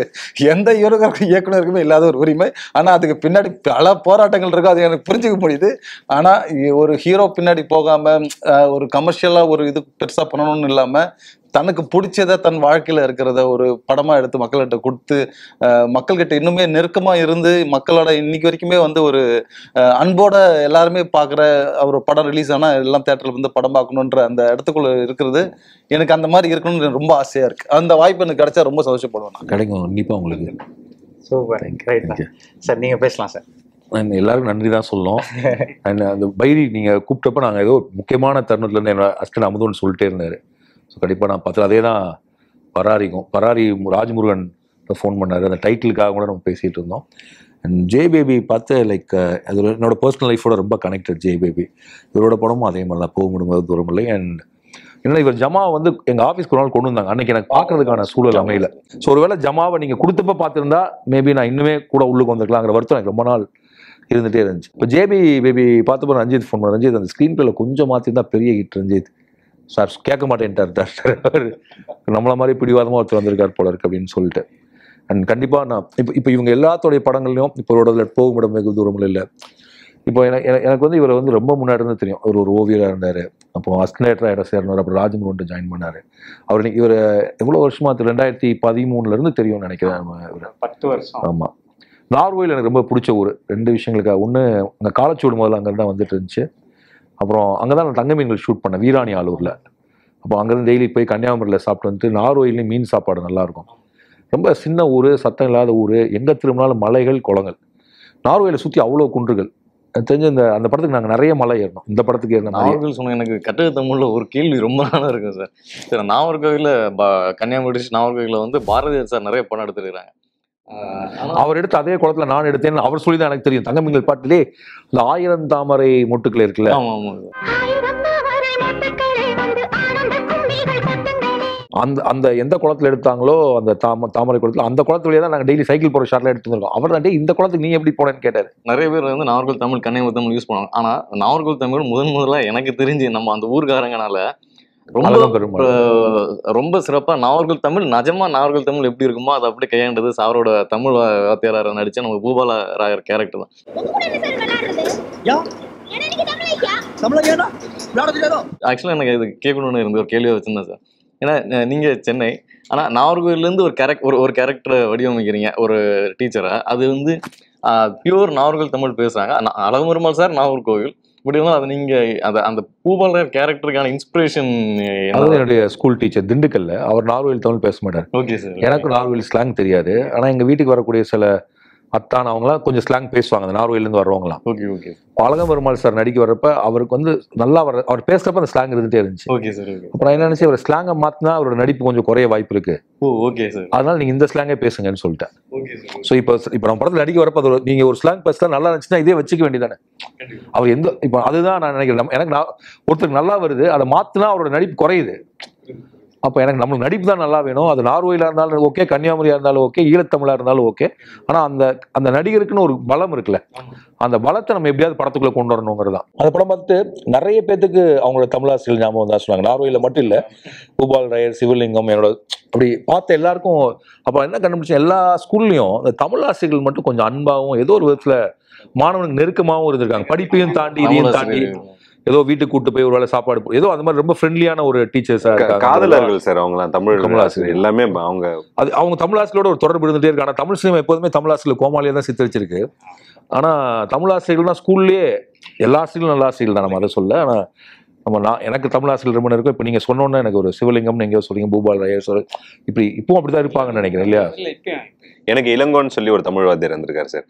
எந்த இயக்குனருக்குமே இல்லாத ஒரு உரிமை. ஆனால் அதுக்கு பின்னாடி பல போராட்டங்கள் இருக்கும், அது எனக்கு புரிஞ்சுக்க முடியுது. ஆனால் ஒரு ஹீரோ பின்னாடி போகாமல் ஒரு கமர்ஷியலாக ஒரு இது பெருசாக பண்ணணும்னு இல்லாமல் தனக்கு பிடிச்சதை தன் வாழ்க்கையில் இருக்கிறத ஒரு படமாக எடுத்து மக்கள்கிட்ட கொடுத்து மக்கள்கிட்ட இன்னுமே நெருக்கமாக இருந்து மக்களோட இன்னைக்கு வரைக்குமே வந்து ஒரு அன்போட எல்லாருமே பார்க்குற ஒரு படம் ரிலீஸ் ஆனால் எல்லாம் தேட்டரில் வந்து படம் பார்க்கணுன்ற அந்த இடத்துக்குள்ள இருக்கிறது எனக்கு அந்த மாதிரி இருக்கணும்னு ரொம்ப ஆசையாக இருக்குது. அந்த வாய்ப்பு எனக்கு கிடைச்சா ரொம்ப சந்தோஷப்படுவேன். கிடைக்கும் கண்டிப்பாக உங்களுக்கு. சூப்பர், சார் நீங்கள் பேசலாம் சார். எல்லாருக்கும் நன்றி தான் சொல்லணும். அண்ட் அந்த பைரி நீங்கள் கூப்பிட்டப்ப நாங்கள் ஏதோ முக்கியமான தருணத்துலேருந்து என்னோட அஸ்டன் அமுதோன்னு சொல்லிட்டே இருந்தார். ஸோ கண்டிப்பாக நான் பார்த்து அதே தான் பராரி ராஜ்முருகன் ஃபோன் பண்ணார். அந்த டைட்டிலுக்காக கூட நம்ம பேசிகிட்டு இருந்தோம். அண்ட் ஜெய் பேபி பார்த்து லைக் அது என்னோட பர்சனல் லைஃபோட ரொம்ப கனெக்டட். ஜெய் பேபி இவரோட படமும் அதே மாதிரி தான், போக முடியும்போது தூரம் இல்லை. அண்ட் ஏன்னா இவர் ஜமா வந்து எங்கள் ஆஃபீஸ்க்கு ஒரு நாள் கொண்டு வந்தாங்க. அன்றைக்கி எனக்கு பார்க்கறதுக்கான சூழல் அமையல. ஸோ ஒருவேளை ஜமாவை நீங்கள் கொடுத்தப்ப பார்த்துருந்தா மேபி நான் இன்னுமே கூட உள்ளுக்கு வந்துருக்கலாங்கிற வருத்தம் எனக்கு ரொம்ப நாள் இருந்துகிட்டே இருந்துச்சு. இப்போ ஜேபி பேபி பார்த்தப்போ ரஞ்சித் ஃபோன் பண்ண, ரஞ்சித் அந்த ஸ்க்ரீன் பிளேல கொஞ்சம் மாற்றிருந்தா பெரிய ஹிட் ரஞ்சித் சார், கேட்க மாட்டேன்ட்டார். நம்மள மாதிரி பிடிவாதமாக ஒருத்தர் வந்திருக்கார் போல இருக்கு அப்படின்னு சொல்லிட்டு. அண்ட் கண்டிப்பாக நான் இப்போ இவங்க எல்லாத்தோடைய படங்கள்லையும் இப்போ ஒரு போகும் இடம் வெகு தூரம் இல்லை. இப்போ எனக்கு வந்து இவர் வந்து ரொம்ப முன்னாடி இருந்து தெரியும். அவர் ஒரு ஓவியராக இருந்தார், அப்போ அஸ்டேட்டராக சேர்ந்தார், அப்புறம் ராஜ்முருகன் ஜாயின் பண்ணார். அவர் இவர் எவ்வளோ வருஷமா 2013 தெரியும்னு நினைக்கிறேன். இவர் 10 வருஷம். ஆமாம். நார்வேயில் எனக்கு ரொம்ப பிடிச்ச ஊர் 2 விஷயங்களுக்காக. ஒன்று அங்கே காலச்சூடு முதல்ல அங்கே தான் வந்துட்டு இருந்துச்சு. அப்புறம் அங்கே தான் நான் தங்க மீன்கள் ஷூட் பண்ணேன் வீராணி ஆலூரில். அப்போ அங்கேருந்து டெய்லி போய் கன்னியாகுமரியில் சாப்பிட்டு வந்துட்டு நார்வேயிலையும் மீன் சாப்பாடு நல்லாயிருக்கும். ரொம்ப சின்ன ஊர், சத்தம் இல்லாத ஊர், எங்கே திரும்பினாலும் மலைகள் குளங்கள். நார்வேயில் சுற்றி அவ்வளோ குன்றுகள். தெரிஞ்ச அந்த படத்துக்கு நாங்கள் நிறைய மலை ஏறணும். இந்த படத்துக்கு ஏறின நாகர்கோவில் சொன்ன எனக்கு கட்டட தமிழில் ஒரு கேள்வி ரொம்ப நாளாக இருக்கும் சார். சரி, நாகர்கோவிலில் கன்னியாகுமரி நாகர்கோவிலில் வந்து பாரதியார் சார் நிறைய படம் எடுத்துருக்கிறாங்க. அவர் எடுத்து அதே குளத்துல நான் எடுத்தேன்னு அவர் சொல்லி தான் எனக்கு தெரியும். தங்கமீன்கள் பாட்டிலே இந்த 1000 தாமரை மொட்டுக்கள் இருக்குல்ல, அந்த எந்த குளத்துல எடுத்தாங்களோ அந்த தாமரை குளத்துல, அந்த குளத்து வழியா தான் நாங்கள் டெய்லி சைக்கிள் போகிற ஷார்ட்ல எடுத்துருக்கோம். அவர் தான் இந்த குளத்துக்கு நீ எப்படி போனேன்னு கேட்டார். நிறைய பேர் வந்து நாகர்கோவில் தமிழ் கன்னியாகுமரி தமிழ் யூஸ் பண்ணுவாங்க. ஆனால் நாகர்கோவில் தமிழ் முதல்ல எனக்கு தெரிஞ்சு நம்ம அந்த ஊர்காரங்கனால ரொம்ப சிறப்பா நாகர்கோவில் தமிழ் நாகர்கோவில் தமிழ் எப்படி இருக்குமோ அதை அப்படி கையாண்டது சாரோட தமிழ் வாத்தியார நடிச்ச நம்ம பூபால ராயர் கேரக்டர் தான். ஆக்சுவலா எனக்கு இது கேட்கணும்னு இருந்து ஒரு கேள்வியை வச்சிருந்தேன் சார். ஏன்னா நீங்க சென்னை, ஆனா நாகர்கோவிலேருந்து ஒரு கேரக்டரை வடிவமைக்கிறீங்க, ஒரு டீச்சரை. அது வந்து பியூர் நாகர்கோவில் தமிழ் பேசுறாங்க. அழகுமுருமால் சார் நாகர்கோவில். அது நீங்க அந்த பூபாலர் கேரக்டருக்கான இன்ஸ்பிரேஷன்? என்னுடைய ஸ்கூல் டீச்சர் திண்டுக்கல்ல, அவர் நார்வேல் தமிழ் பேச மாட்டார். Okay sir. எனக்கு நார்வேல் ஸ்லாங் தெரியாது. ஆனா எங்க வீட்டுக்கு வரக்கூடிய சில அத்தான் அவங்களாம் கொஞ்சம் ஸ்லாங் பேசுவாங்க, அந்த நார்வேலேருந்து வர்றவங்களாம். Okay okay. அழகம்பெருமாள் சார் நடிக்க வர்றப்ப அவருக்கு வந்து நல்லா அவர் பேசுறப்ப அந்த ஸ்லாங் இருந்துட்டே இருந்துச்சு. Okay sir. அப்புறம் என்ன நினைச்சு அவர் ஸ்லாங்கை மாத்தினா அவரோட நடிப்பு கொஞ்சம் குறைய வாய்ப்பு இருக்கு. Okay sir. அதனால நீங்க இந்த ஸ்லாங்கே பேசுங்கன்னு சொல்லிட்டேன். Okay sir. ஸோ இப்போ நம்ம படத்தில் நடிக்க வரப்ப நீங்க ஒரு ஸ்லாங் பேசுனா நல்லா இருந்துச்சுன்னா இதே வச்சுக்க வேண்டியதானே. அவர் எந்த இப்போ அதுதான் நான் நினைக்கிறேன். எனக்கு ஒருத்தருக்கு நல்லா வருது, அதை மாத்தினா அவரோட நடிப்பு குறையுது. அப்போ எனக்கு நம்மளுக்கு நடிப்பு தான் நல்லா வேணும். அது நார்வேலாக இருந்தாலும் ஓகே, கன்னியாகுமரியாக இருந்தாலும் ஓகே, ஈழத்தமிழாக இருந்தாலும் ஓகே. ஆனால் அந்த நடிகருக்குன்னு ஒரு பலம் இருக்குல்ல, அந்த பலத்தை நம்ம எப்படியாவது படத்துக்குள்ளே கொண்டு வரணுங்கிறது தான். அந்த படம் பார்த்துட்டு நிறைய பேத்துக்கு அவங்களோட தமிழாசிரியர் ஞாபகம் தான் சொன்னாங்க. நார்வேல மட்டும் இல்லை, பூபால் ராயர், சிவலிங்கம், என்னோட அப்படி பார்த்த எல்லாருக்கும் அப்போ என்ன கண்டுபிடிச்சேன், எல்லா ஸ்கூல்லையும் இந்த தமிழாசிரியர்கள் மட்டும் கொஞ்சம் அன்பாகவும் ஏதோ ஒரு விதத்தில் மாணவனுக்கு நெருக்கமாகவும் இருந்திருக்காங்க. படிப்பையும் தாண்டி இதையும் தாண்டி ஏதோ வீட்டுக்கு கூட்டு போய் ஒரு வேளை சாப்பாடு ஏதோ அந்த மாதிரி ரொம்ப ஃப்ரெண்ட்லியான ஒரு டீச்சர்ஸா இருக்காங்க. காதலர்கள் சார் அவங்களாம் தமிழ் ஆசிரியர் எல்லாமே அவங்க தமிழ் ஆசிரியரோட ஒரு தொடர்பு இருந்துட்டே இருக்கு. ஆனா தமிழ் சினிமா எப்போதுமே தமிழ் ஆசிரியர் கோமாளியா தான் சித்தரிச்சிருக்கு. ஆனா தமிழ் ஆசிரியர்கள் தான் ஸ்கூல்லயே எல்லா ஆசிரியர்களும் நல்ல ஆசிரியர்கள் தான், நம்ம அதை சொல்ல. ஆனா எனக்கு தமிழ் ஆசிரியர் ரொம்ப இருக்கும். இப்போ நீங்க சொன்னோன்னு எனக்கு ஒரு சிவலிங்கம் நீங்க சொல்றீங்க, பூபால் ராயர் இப்படி இப்பவும் அப்படிதான் இருப்பாங்கன்னு நினைக்கிறேன் இல்லையா? எனக்கு இளங்கோன்னு சொல்லி ஒரு தமிழ் வாத்தியார் இருந்திருக்காரு சார்.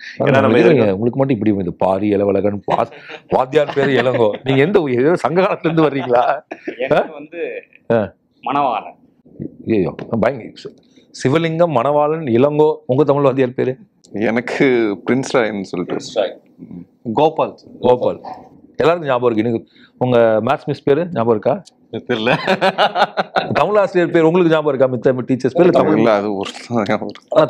உங்களுக்கு மட்டும் இப்படி இது பாரி இளவழகன் வாத்தியார் பேரு இளங்கோ. நீங்க எந்த சங்க காலத்துல இருந்து வர்றீங்களா? வந்து மணவாளன். ஐயோ பயங்கர சிவலிங்கம், மணவாளன், இளங்கோ. உங்க தமிழ் வாத்தியார் பேரு? எனக்கு பிரின்ஸ் ராயன்னு சொல்லிட்டு கோபால். கோபால் எல்லாருக்கும் ஞாபகம் இருக்கு. எனக்கு உங்க மேத்ஸ் மிஸ் பேரு ஞாபகம் இருக்கா? தெரியல. தமிழ் ஆசிரியர் பேர் உங்களுக்கு ஞாபகம் இருக்கா? மித்த டீச்சர்ஸ் பேர் தமிழ்ல அது ஒரு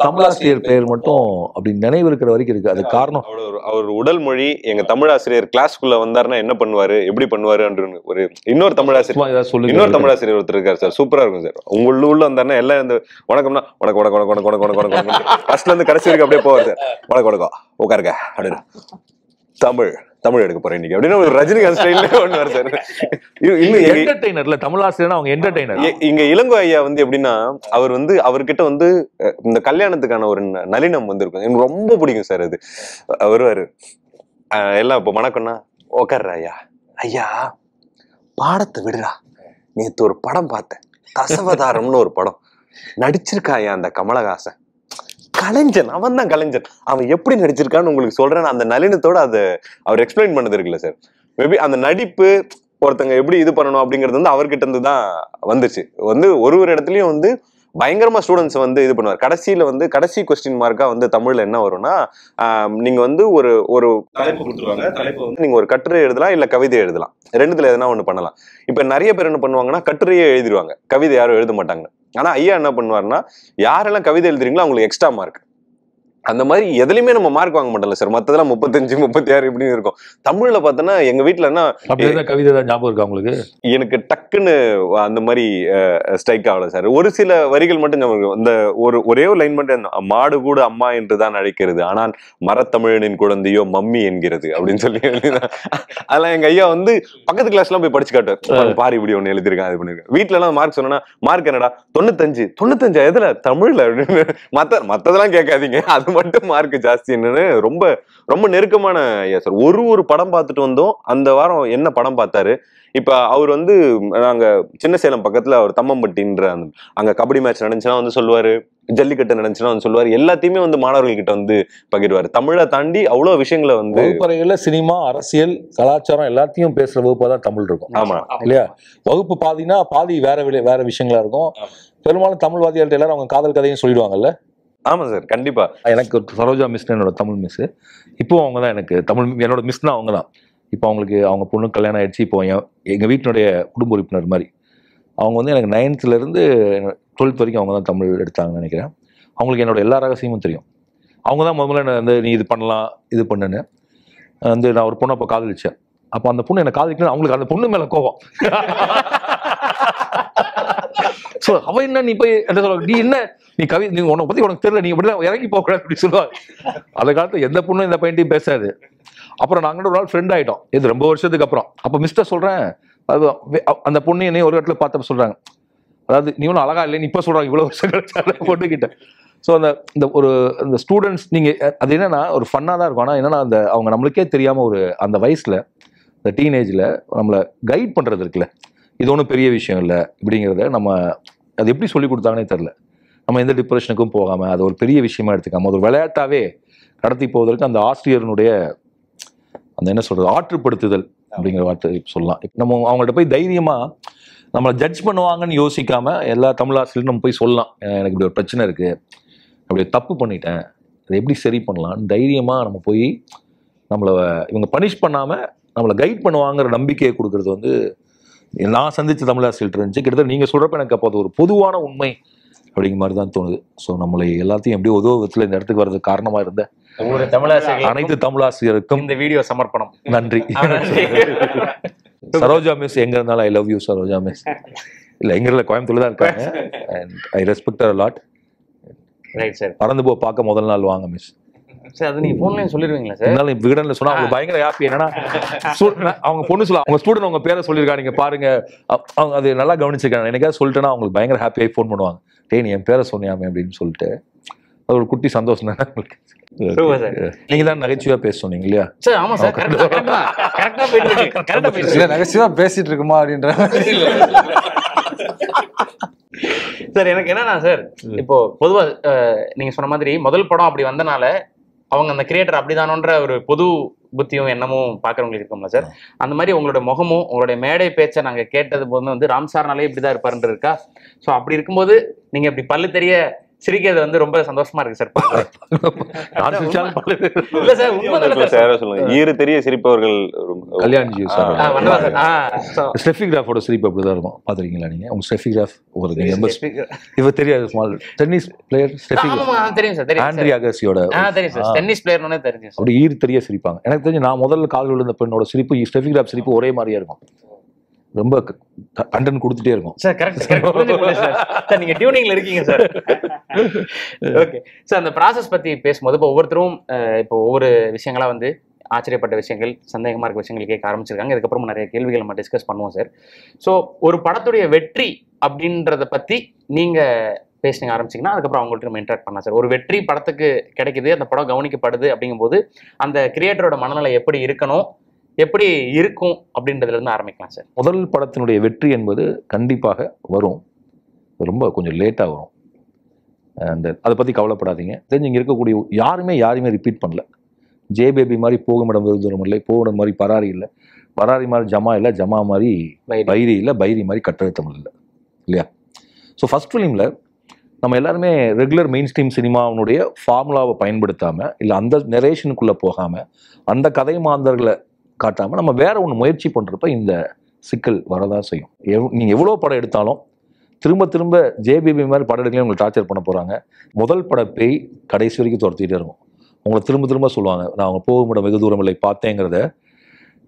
தமிழ் ஆசிரியர் பேர் மட்டும் அப்படி நினைவு இருக்கிற வரைக்கும் இருக்கு. அது காரணம் அவர் உடல் மொழி. எங்க தமிழ் ஆசிரியர் கிளாஸ்க்குள்ள வந்தாருன்னா என்ன பண்ணுவாரு, எப்படி பண்ணுவாரு ஒரு இன்னொரு தமிழ் ஆசிரியர் ஒருத்தர் இருக்காரு சார், சூப்பரா இருக்கும் சார். உங்க உள்ள வந்தாருன்னா எல்லாம் இந்த வணக்கம்னா வணக்கம் வணக்கம் வணக்கம் வணக்கம் வணக்கம் வணக்கம் ஃபர்ஸ்ட்ல இருந்து கடைசி வரைக்கும் அப்படியே போவார் சார். வணக்கம் வணக்கம் உட்காருங்க அப்படின்னு தமிழ் எடுக்க போறேன் இன்னைக்கு அப்படின்னு ஒரு ரஜினிகாந்த் ஸ்டைல்ல பண்ணுவார் சார். என்டர்டெய்னர்ல தமிழ் ஆசிரியர் அவங்க என்டர்டெய்னர். இங்க இளங்கோ ஐயா வந்து எப்படின்னா அவர் வந்து அவர்கிட்ட வந்து இந்த கல்யாணத்துக்கான ஒரு நளினம் வந்து இருக்கும். எனக்கு ரொம்ப பிடிக்கும் சார். அது வருவாரு எல்லாம் இப்போ வணக்கம்னா உக்கார்ற ஐயா, ஐயா பாடத்தை விடுறா, நேத்து ஒரு படம் பார்த்தேன், தசவதாரம்னு ஒரு படம் நடிச்சிருக்கா ஐயா அந்த கமலஹாசன், கலைஞன், அவன் தான் கலைஞன், அவன் எப்படி நடிச்சிருக்கான்னு உங்களுக்கு சொல்றேன். அந்த நளினத்தோட அதை அவர் எக்ஸ்பிளைன் பண்ணது இருக்குல்ல சார். மேபி அந்த நடிப்பு ஒருத்தங்க எப்படி இது பண்ணணும் அப்படிங்கிறது வந்து அவர்கிட்ட இருந்து தான் வந்துச்சு. வந்து ஒரு இடத்துலயும் வந்து பயங்கரமா ஸ்டூடெண்ட்ஸ் வந்து இது பண்ணுவார். கடைசியில வந்து கடைசி கொஸ்டின் மார்க்கா வந்து தமிழ்ல என்ன வரும்னா, நீங்க வந்து ஒரு ஒரு தலைப்பு கொடுத்துருவாங்க. தலைப்பு வந்து நீங்க ஒரு கட்டுரை எழுதலாம் இல்ல கவிதை எழுதலாம், ரெண்டுத்துல எதனா ஒண்ணு பண்ணலாம். இப்ப நிறைய பேர் என்ன பண்ணுவாங்கன்னா கட்டுரையே எழுதிடுவாங்க, கவிதை யாரும் எழுத மாட்டாங்க. ஆனா ஐயா என்ன பண்ணுவாருன்னா, யாரெல்லாம் கவிதை எழுதுறீங்களோ அவங்களுக்கு எக்ஸ்ட்ரா மார்க். அந்த மாதிரி எதுலையுமே நம்ம மார்க் வாங்க மாட்டோம்ல சார். மத்ததெல்லாம் 35 36 இப்படின்னு இருக்கும். தமிழ்ல பார்த்தோன்னா எங்க வீட்டுல என்ன கவிதை தான் ஞாபகம் இருக்கா உங்களுக்கு? எனக்கு டக்குன்னு அந்த மாதிரி ஸ்ட்ரைக் ஆகல சார். ஒரு சில வரிகள் மட்டும் ஞாபகம் இருக்கும். இந்த ஒரே ஒரு லைன் மட்டும், மாடு கூட அம்மா என்றுதான் அழைக்கிறது, ஆனால் மரத்தமிழனின் குழந்தையோ மம்மி என்கிறது அப்படின்னு சொல்லி அதெல்லாம் எங்க ஐயா வந்து பக்கத்து கிளாஸ் எல்லாம் போய் படிச்சு காட்டுவார். பாரு இப்படி ஒண்ணு எழுதிருக்கேன், அது பண்ணிருக்கேன். வீட்டுல எல்லாம் மார்க் சொன்னா மார்க் என்னடா 95 எதுல தமிழ்ல அப்படின்னு. மத்ததெல்லாம் கேட்காதீங்க, அது மட்டும் மார்க் ஜாஸ்தி. என்னன்னு ரொம்ப ரொம்ப நெருக்கமான ஐயா சார். ஒரு படம் பார்த்துட்டு வந்தோம். அந்த வாரம் என்ன படம் பார்த்தாரு, இப்ப அவர் வந்து நாங்க சின்ன சேலம் பக்கத்துல அவர் தம்மம்பட்டின்ற அங்க கபடி மேட்ச் நடந்துச்சுன்னா வந்து சொல்லுவாரு, ஜல்லிக்கட்டு நடந்துச்சுன்னா வந்து சொல்லுவாரு. எல்லாத்தையுமே வந்து மாணவர்கள் கிட்ட வந்து பகிர்வாரு. தமிழை தாண்டி அவ்வளவு விஷயங்களை வந்து வகுப்பறையில சினிமா, அரசியல், கலாச்சாரம் எல்லாத்தையும் பேசுற வகுப்பா தான் தமிழ் இருக்கும். ஆமா இல்லையா? வகுப்பு பாதினா பாதி வேற விஷயங்களா இருக்கும். பெரும்பாலும் தமிழ் வாதியார்ட்ட எல்லாரும் அவங்க காதல் கதையும் சொல்லிடுவாங்கல்ல. ஆமா சார், கண்டிப்பா. எனக்கு சரோஜா மிஸ் என்னோட தமிழ் மிஸ். இப்போ அவங்க தான் எனக்கு தமிழ், என்னோட மிஸ்னா அவங்க தான். இப்போ அவங்களுக்கு அவங்க பொண்ணு கல்யாணம் ஆயிடுச்சு. இப்போ எங்கள் வீட்டினுடைய குடும்ப உறுப்பினர் மாதிரி. அவங்க வந்து எனக்கு 9th இருந்து 12th வரைக்கும் அவங்க தான் தமிழ் எடுத்தாங்கன்னு நினைக்கிறேன். அவங்களுக்கு என்னோட எல்லா ரகசியமும் தெரியும். அவங்க தான் முதல்ல என்ன வந்து நீ இது பண்ணலாம் இது பண்ணுன்னு வந்து நான் ஒரு பொண்ணை அப்போ காதலிச்சேன். அப்போ அந்த பொண்ணு என்னை காதலிக்கணும், அவங்களுக்கு அந்த பொண்ணு மேலே கோபம். ஸோ அவ என்ன நீ போய் என்ன சொல்ல, நீ என்ன நீ நீ உன்னை பற்றி உனக்கு தெரியல, நீ இப்படிலாம் இறங்கி போகக்கூடாது அப்படி சொல்லுவாங்க. அந்த காலத்தில் எந்த பொண்ணும் இந்த பையன்ட்டையும் பேசாது. அப்புறம் நாங்கள் ஒரு நாள் ஃப்ரெண்ட் ஆகிட்டோம், இது ரொம்ப வருஷத்துக்கு அப்புறம். அப்போ மிஸ்டர் சொல்கிறேன், அது அந்த பொண்ணு என்னையும் ஒரு இடத்துல பார்த்தப்ப சொல்கிறாங்க, அதாவது நீ ஒன்றும் அழகா இல்லை, நீ இப்போ சொல்கிறாங்க இவ்வளோ வருஷம் கழிச்சு பொண்ணுக்கிட்ட. ஸோ அந்த ஸ்டூடெண்ட்ஸ் நீங்கள் அது என்னன்னா ஒரு ஃபன்னாக தான் இருக்கும். ஆனால் என்னன்னா அந்த அவங்க நம்மளுக்கே தெரியாமல் ஒரு அந்த வயசில் இந்த டீனேஜில் நம்மளை கைட் பண்ணுறது இருக்குல்ல, இது ஒன்றும் பெரிய விஷயம் இல்லை இப்படிங்கிறத நம்ம அது எப்படி சொல்லி கொடுத்தாங்கன்னே தெரில. நம்ம எந்த டிப்ரெஷனுக்கும் போகாமல் அது ஒரு பெரிய விஷயமா எடுத்துக்காம ஒரு விளையாட்டாகவே கடத்தி போவதற்கு அந்த ஆசிரியர்களுடைய அந்த என்ன சொல்கிறது ஆற்றுப்படுத்துதல் அப்படிங்கிற வார்த்தை சொல்லலாம். இப்போ நம்ம அவங்கள்ட்ட போய் தைரியமாக நம்மளை ஜட்ஜ் பண்ணுவாங்கன்னு யோசிக்காம எல்லா தமிழ் ஆசிரியரும் நம்ம போய் சொல்லலாம், எனக்கு இப்படி ஒரு பிரச்சனை இருக்குது, அப்படி தப்பு பண்ணிட்டேன், அதை எப்படி சரி பண்ணலான்னு தைரியமாக நம்ம போய் நம்மளை இவங்க பனிஷ் பண்ணாமல் நம்மளை கைட் பண்ணுவாங்கிற நம்பிக்கையை கொடுக்குறது வந்து நான் சந்தித்த தமிழாசிரியர் இருந்துச்சு. கிட்டத்தட்ட நீங்கள் சொல்கிறப்ப எனக்கு அப்போ அது ஒரு பொதுவான உண்மை அப்படிங்கிற மாதிரி தான் தோணுது. ஸோ நம்மளை எல்லாத்தையும் எப்படி உதவத்தில் இந்த இடத்துக்கு வர்றதுக்கு காரணமாக இருந்த அனைத்து தமிழாசிரியருக்கும் இந்த வீடியோ சமர்ப்பணம். நன்றி. சரோஜா மிஸ் எங்க இருந்தாலும் I love you Saroja miss. இல்லை எங்க கோயம்புத்தூர்ல தான் இருக்காங்க. And I respect her a lot. Right sir. பறந்து போ பார்க்க முதல் நாள் வாங்க மிஸ். சார் அது நீங்க போன்லயும் சொல்லிருவீங்களா சார்? இருந்தாலும் விகடன்ல சொன்னா அவங்க பயங்கர ஹாப்பி. என்னன்னா அவங்க பொண்ணு சொல்ல அவங்க ஸ்டூடெண்ட் அவங்க பேரை சொல்லியிருக்காங்க, நீங்க பாருங்க அவங்க அது நல்லா கவனிச்சிருக்காங்க. எனக்காவது சொல்லிட்டேன்னா அவங்களுக்கு பயங்கர ஹாப்பியாகி ஃபோன் பண்ணுவாங்க, டேய் நீ என் பேரை சொன்னியாமே அப்படின்னு சொல்லிட்டு. அது ஒரு குட்டி சந்தோஷம் தான் உங்களுக்கு. நீங்க தான் நகைச்சுவையா பேச சொன்னீங்க இல்லையா சார்? ஆமா சார், கரெக்டா போயிட்டு நகைச்சுவையா பேசிட்டு இருக்குமா அப்படின்ற சார். எனக்கு என்னன்னா சார், இப்போ பொதுவா நீங்க சொன்ன மாதிரி முதல் படம் அப்படி வந்தனால அவங்க அந்த கிரியேட்டர் அப்படிதானோன்ற ஒரு பொது புத்தியும் எண்ணமும் பாக்குறவங்களுக்கு இருக்கும்ல சார். அந்த மாதிரி உங்களோட முகமும் உங்களுடைய மேடை பேச்சை நாங்க கேட்டது போது வந்து ராம் சார்னாலே இப்படிதான் இருப்பாருன்னு இருக்கா. ஸோ அப்படி இருக்கும்போது நீங்க இப்படி பல்லு தெரிய சிரிக்கிறது வந்து ரொம்ப சந்தோஷமா இருக்கு சார். இல்ல சார், உண்மைதான். ஈறு தெரிய சிரிப்பவர்கள் கல்யாண்ஜி ஸ்டெஃபிகிராஃபோட சிரிப்பு அப்படிதான் இருக்கும். பாத்துருக்கீங்களா நீங்க? உங்க ஸ்டெஃபிகிராஃப் ஒரு இவ தெரியாது, ஸ்மால் டென்னிஸ் பிளேயர் தெரியும் சார், ஆண்ட்ரி அகசியோட தெரியும் சார், டென்னிஸ் பிளேயர்னே தெரியும். அப்படி ஈறு தெரிய சிரிப்பாங்க. எனக்கு தெரிஞ்சு நான் முதல்ல கால் விழுந்த பெண்ணோட சிரிப்பு ஸ்டெஃபிகிராஃப் சிரிப்பு ஒரே மாதிரியா இருக்கும். ரொம்ப கண்டென்ட் கொடுத்துட்டே இருக்கும் சார். கரெக்ட். நீங்க டியூனிங்ல இருக்கீங்க சார். ஓகே சார், அந்த ப்ராசஸ் பத்தி பேசும்போது இப்போ ஒவ்வொருத்தரும் இப்போ ஒவ்வொரு விஷயங்களா வந்து ஆச்சரியப்பட்ட விஷயங்கள், சந்தேகமா இருக்க விஷயங்கள் கேட்க ஆரம்பிச்சிருக்காங்க. இதுக்கப்புறம் நிறைய கேள்விகள் நம்ம டிஸ்கஸ் பண்ணுவோம் சார். ஸோ ஒரு படத்துடைய வெற்றி அப்படின்றத பத்தி நீங்க பேசுங்க ஆரம்பிச்சிங்கன்னா அதுக்கப்புறம் அவங்கள்ட்ட நம்ம இன்ட்ராக்ட் பண்ணலாம் சார். ஒரு வெற்றி படத்துக்கு கிடைக்குது, அந்த படம் கவனிக்கப்படுது அப்படிங்கும்போது அந்த கிரியேட்டரோட மனநிலை எப்படி இருக்கணும், எப்படி இருக்கும் அப்படின்றதுல இருந்து ஆரம்பிக்கலாம் சார். முதல் படத்தினுடைய வெற்றி என்பது கண்டிப்பாக வரும், ரொம்ப கொஞ்சம் லேட்டாக வரும். அந்த அதை பற்றி கவலைப்படாதீங்க. தெரிஞ்சு இங்கே இருக்கக்கூடிய யாருமே ரிப்பீட் பண்ணல. ஜே பேபி மாதிரி போகுமிடம் வெகு தூரம் இல்லை, போகுமிடம் மாதிரி பராரி இல்லை, பராரி மாதிரி ஜமா இல்லை, ஜமா மாதிரி பைரி இல்லை, பைரி மாதிரி கட்டழுத்தமிழ் இல்லை, இல்லையா? ஸோ ஃபர்ஸ்ட் ஃபிலிமில் நம்ம எல்லாருமே ரெகுலர் மெயின் ஸ்ட்ரீம் சினிமாவுடைய ஃபார்முலாவை பயன்படுத்தாமல், இல்லை அந்த நெரேஷனுக்குள்ளே போகாமல், அந்த கதை மாந்தர்களை காட்டாமல் நம்ம வேற ஒன்று முயற்சி பண்ணுறப்ப இந்த சிக்கல் வரதான் செய்யும். நீங்கள் எவ்வளோ படம் எடுத்தாலும் திரும்ப திரும்ப ஜேபிபி மாதிரி படம் எடுக்கலையும் உங்களை டார்ச்சர் பண்ண போகிறாங்க. முதல் பட பேய் கடைசி வரைக்கும் துரத்திக்கிட்டே இருக்கும். உங்களை திரும்ப திரும்ப சொல்லுவாங்க, நான் அவங்க போகுமிடம் வெகு தூரம் இல்லை பார்த்தேங்கிறத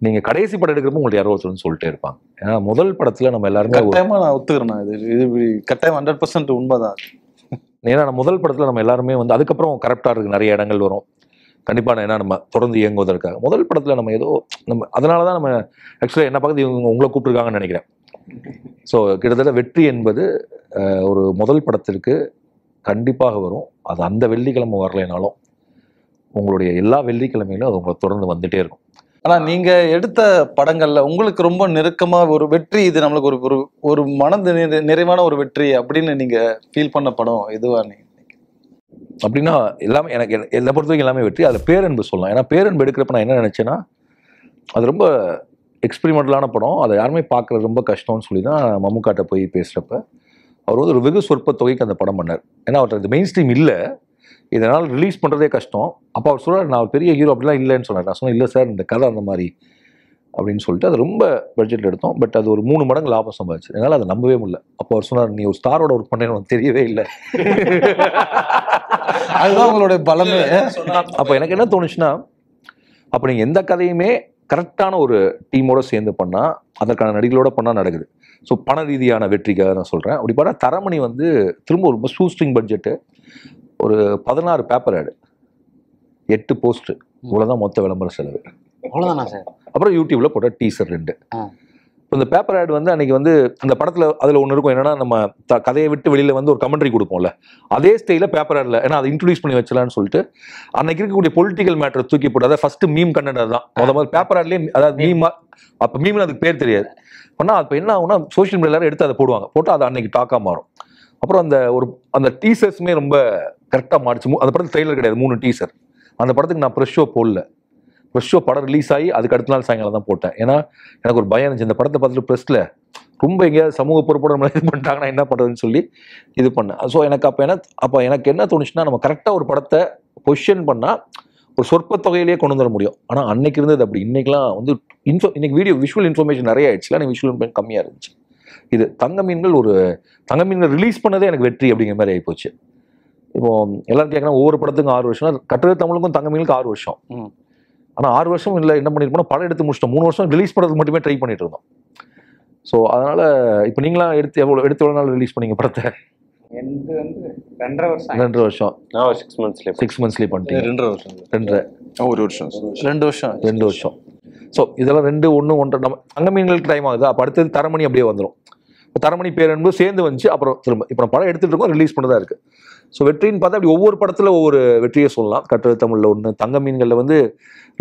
நீங்கள் கடைசி படம் எடுக்கிறப்ப உங்களுக்கு யாரோ ஒருத்தர் சொல்லிட்டே இருப்பாங்க. ஏன்னா முதல் படத்தில் நம்ம எல்லாருமே நான் ஒத்துக்கிறேன், இது கட்டாயம் 100% உண்மைதான். ஏன்னா முதல் படத்தில் நம்ம எல்லாருமே வந்து அதுக்கப்புறம் கரெக்டாக இருக்குது, நிறைய இடங்கள் வரும் கண்டிப்பாக. ஏன்னா நம்ம தொடர்ந்து இயங்குவதற்காக முதல் படத்தில் நம்ம ஏதோ நம்ம அதனால தான் நம்ம ஆக்சுவலாக என்ன பார்த்து இவங்க உங்களை கூப்பிட்டுருக்காங்கன்னு நினைக்கிறேன். ஸோ கிட்டத்தட்ட வெற்றி என்பது ஒரு முதல் படத்திற்கு கண்டிப்பாக வரும். அது அந்த வெள்ளிக்கிழமை வரலைனாலும் உங்களுடைய எல்லா வெள்ளிக்கிழமையிலும் அது உங்களை தொடர்ந்து வந்துட்டே இருக்கும். ஆனால் நீங்கள் எடுத்த படங்களில் உங்களுக்கு ரொம்ப நெருக்கமாக ஒரு வெற்றி, இது நம்மளுக்கு ஒரு ஒரு மனது நிறைவான ஒரு வெற்றி அப்படின்னு நீங்கள் ஃபீல் பண்ண படம் எதுவாக நீங்கள் அப்படின்னா எல்லாமே எனக்கு என்னை பொறுத்த வரைக்கும் எல்லாமே வெற்றி. அதில் பேரன்பு சொல்லலாம். ஏன்னா பேரன்பு எடுக்கிறப்ப நான் என்ன நினச்சேன்னா, அது ரொம்ப எக்ஸ்பெரிமெண்டலான படம், அதை யாருமே பார்க்குறது ரொம்ப கஷ்டம்னு சொல்லி தான் மம்முக்காட்ட போய் பேசுகிறப்ப அவர் வந்து ஒரு வெகு சொற்ப தொகைக்கு அந்த படம் பண்ணார். ஏன்னா அவர்கிட்ட இந்த மெயின் ஸ்ட்ரீம் இல்லை, இதனால் ரிலீஸ் பண்ணுறதே கஷ்டம். அப்போ அவர் சொல்கிறார், நான் ஒரு பெரிய ஹீரோ அப்படிலாம் இல்லைன்னு சொன்னார். நான் சொன்னேன், இல்லை சார் இந்த கதை அந்த மாதிரி அப்படின்னு சொல்லிட்டு அது ரொம்ப பட்ஜெட்டில் எடுத்தோம். பட் அது ஒரு 3 மடங்கு லாபம் சம்பாதிச்சு. என்னால் அதை நம்பவே முடியல. அப்போ அவர் சொன்னார், நீ ஒரு ஸ்டாரோட ஒர்க் பண்ணேன்னு எனக்கு தெரியவே இல்லை. அதுதான் உங்களுடைய பலமே. அப்போ எனக்கு என்ன தோணுச்சுன்னா, அப்போ நீங்கள் எந்த கதையுமே கரெக்டான ஒரு டீமோட சேர்ந்து பண்ணால், அதற்கான நடிகளோட பண்ணால் நடக்குது. ஸோ பண ரீதியான வெற்றிக்காக நான் சொல்கிறேன். அப்படி பார்த்தா தரமணி வந்து திரும்ப ஒரு ஷூஸ்ட்ரிங் பட்ஜெட்டு, ஒரு 16 பேப்பர் ஆடு, 8 போஸ்ட்டு, இவ்வளோதான் மொத்த விளம்பர செலவு. அவ்வளோதானா சார்? அப்புறம் யூடியூப்ல போட்ட டீசர் 2. இந்த பேப்பர் ஆட் வந்து அன்னைக்கு வந்து அந்த படத்துல அதுல ஒன்று இருக்கும், என்னன்னா நம்ம கதையை விட்டு வெளியில வந்து ஒரு கமெண்ட்ரி கொடுப்போம்ல, அதே ஸ்டைல பேப்பர் ஆட்ல, ஏன்னா அதை இன்ட்ரோடியூஸ் பண்ணி வச்சலான்னு சொல்லிட்டு அன்னைக்கு இருக்கக்கூடிய பொலிட்டிக்கல் மேட்டர் தூக்கி போட்டு, அதாவது ஃபர்ஸ்ட் மீம் கண்டென்ட் தான் முதல் பேப்பர் ஆட்லேயே, அதாவது மீமா, அப்போ மீம்னு அதுக்கு பேர் தெரியாது பண்ணா, அப்போ என்ன ஆகும்னா சோஷியல் மீடியா எல்லாரும் எடுத்து அதை போடுவாங்க, போட்டு அதை அன்னைக்கு டாக்காக மாறும். அப்புறம் அந்த டீசர்ஸுமே ரொம்ப கரெக்டாக மாறிச்சு. அந்த படத்துக்கு ட்ரெய்லர் கிடையாது, 3 டீசர். அந்த படத்துக்கு நான் ப்ரெஷ் ஷோ போடல. ப்ரெஷ் ஷோ படம் ரிலீஸ் ஆகி அதுக்கு அடுத்த நாள் சாயங்காலம் தான் போட்டேன். ஏன்னா எனக்கு ஒரு பயம் இருந்துச்சு, இந்த படத்தை பார்த்துட்டு ப்ரெஸ்ல ரொம்ப எங்கேயாவது சமூக பொறுப்போட நம்ம இது பண்ணிட்டாங்கன்னா என்ன பண்ணுறதுன்னு சொல்லி இது பண்ணேன். ஸோ எனக்கு அப்போ எனக்கு என்ன தோணுச்சுன்னா, நம்ம கரெக்டாக ஒரு படத்தை பொசிஷன் பண்ணால் ஒரு சொற்ப தொகையிலேயே கொண்டு வந்துட முடியும். ஆனால் அன்னைக்கு இருந்தது அப்படி. இன்னைக்கெல்லாம் வந்து இன்னைக்கு வீடியோ விஷுவல் இன்ஃபர்மேஷன் நிறைய ஆயிடுச்சுல, எனக்கு விஷுவல் இன்ஃபர்மேஷன் கம்மியாக இருந்துச்சு. இது தங்க மீன்கள் ரிலீஸ் பண்ணதே எனக்கு வெற்றி அப்படிங்கிற மாதிரி ஆகிப்போச்சு. இப்போ எல்லாரும் கேட்குறாங்க, ஒவ்வொரு படத்துக்கும் 6 வருஷம், கட்டுரை தமிழுக்கும் தங்க மீனுக்கு 6 வருஷம். ஆனால் 6 வருஷம் இல்லை, என்ன பண்ணியிருப்போம், படம் எடுத்து முடிச்சிட்டோம். 3 வருஷம் ரிலீஸ் பண்ணுறதுக்கு மட்டுமே ட்ரை பண்ணிட்டு இருந்தோம். ஸோ அதனால இப்போ நீங்களாம் எவ்வளோ நாள் ரிலீஸ் பண்ணீங்க படத்தை? எந்த வந்து 2.5 வருஷம் 2 வருஷம் நான் 6 monthsல 6 monthsலயே பண்ணிட்டீங்க. 2.5 வருஷம் 2.5 ஒரு வருஷம் 2 வருஷம் 2 வருஷம். ஸோ இதெல்லாம் 2 1 1.5 நம்ம தங்க மீன்களுக்கு டைம் ஆகுது. அப்போ அடுத்தது தரமணி அப்படியே வந்துடும். இப்போ தரமணி பேரன்பு சேர்ந்து வந்துச்சு. அப்புறம் திரும்ப இப்போ நம்ம படம் எடுத்துகிட்டு இருக்கோம், ரிலீஸ் பண்ணதா இருக்குது. ஸோ வெற்றின்னு பார்த்தா அப்படி ஒவ்வொரு படத்தில் ஒவ்வொரு வெற்றியை சொல்லலாம். கட்டுரை தமிழில் ஒன்று, தங்க மீன்களில் வந்து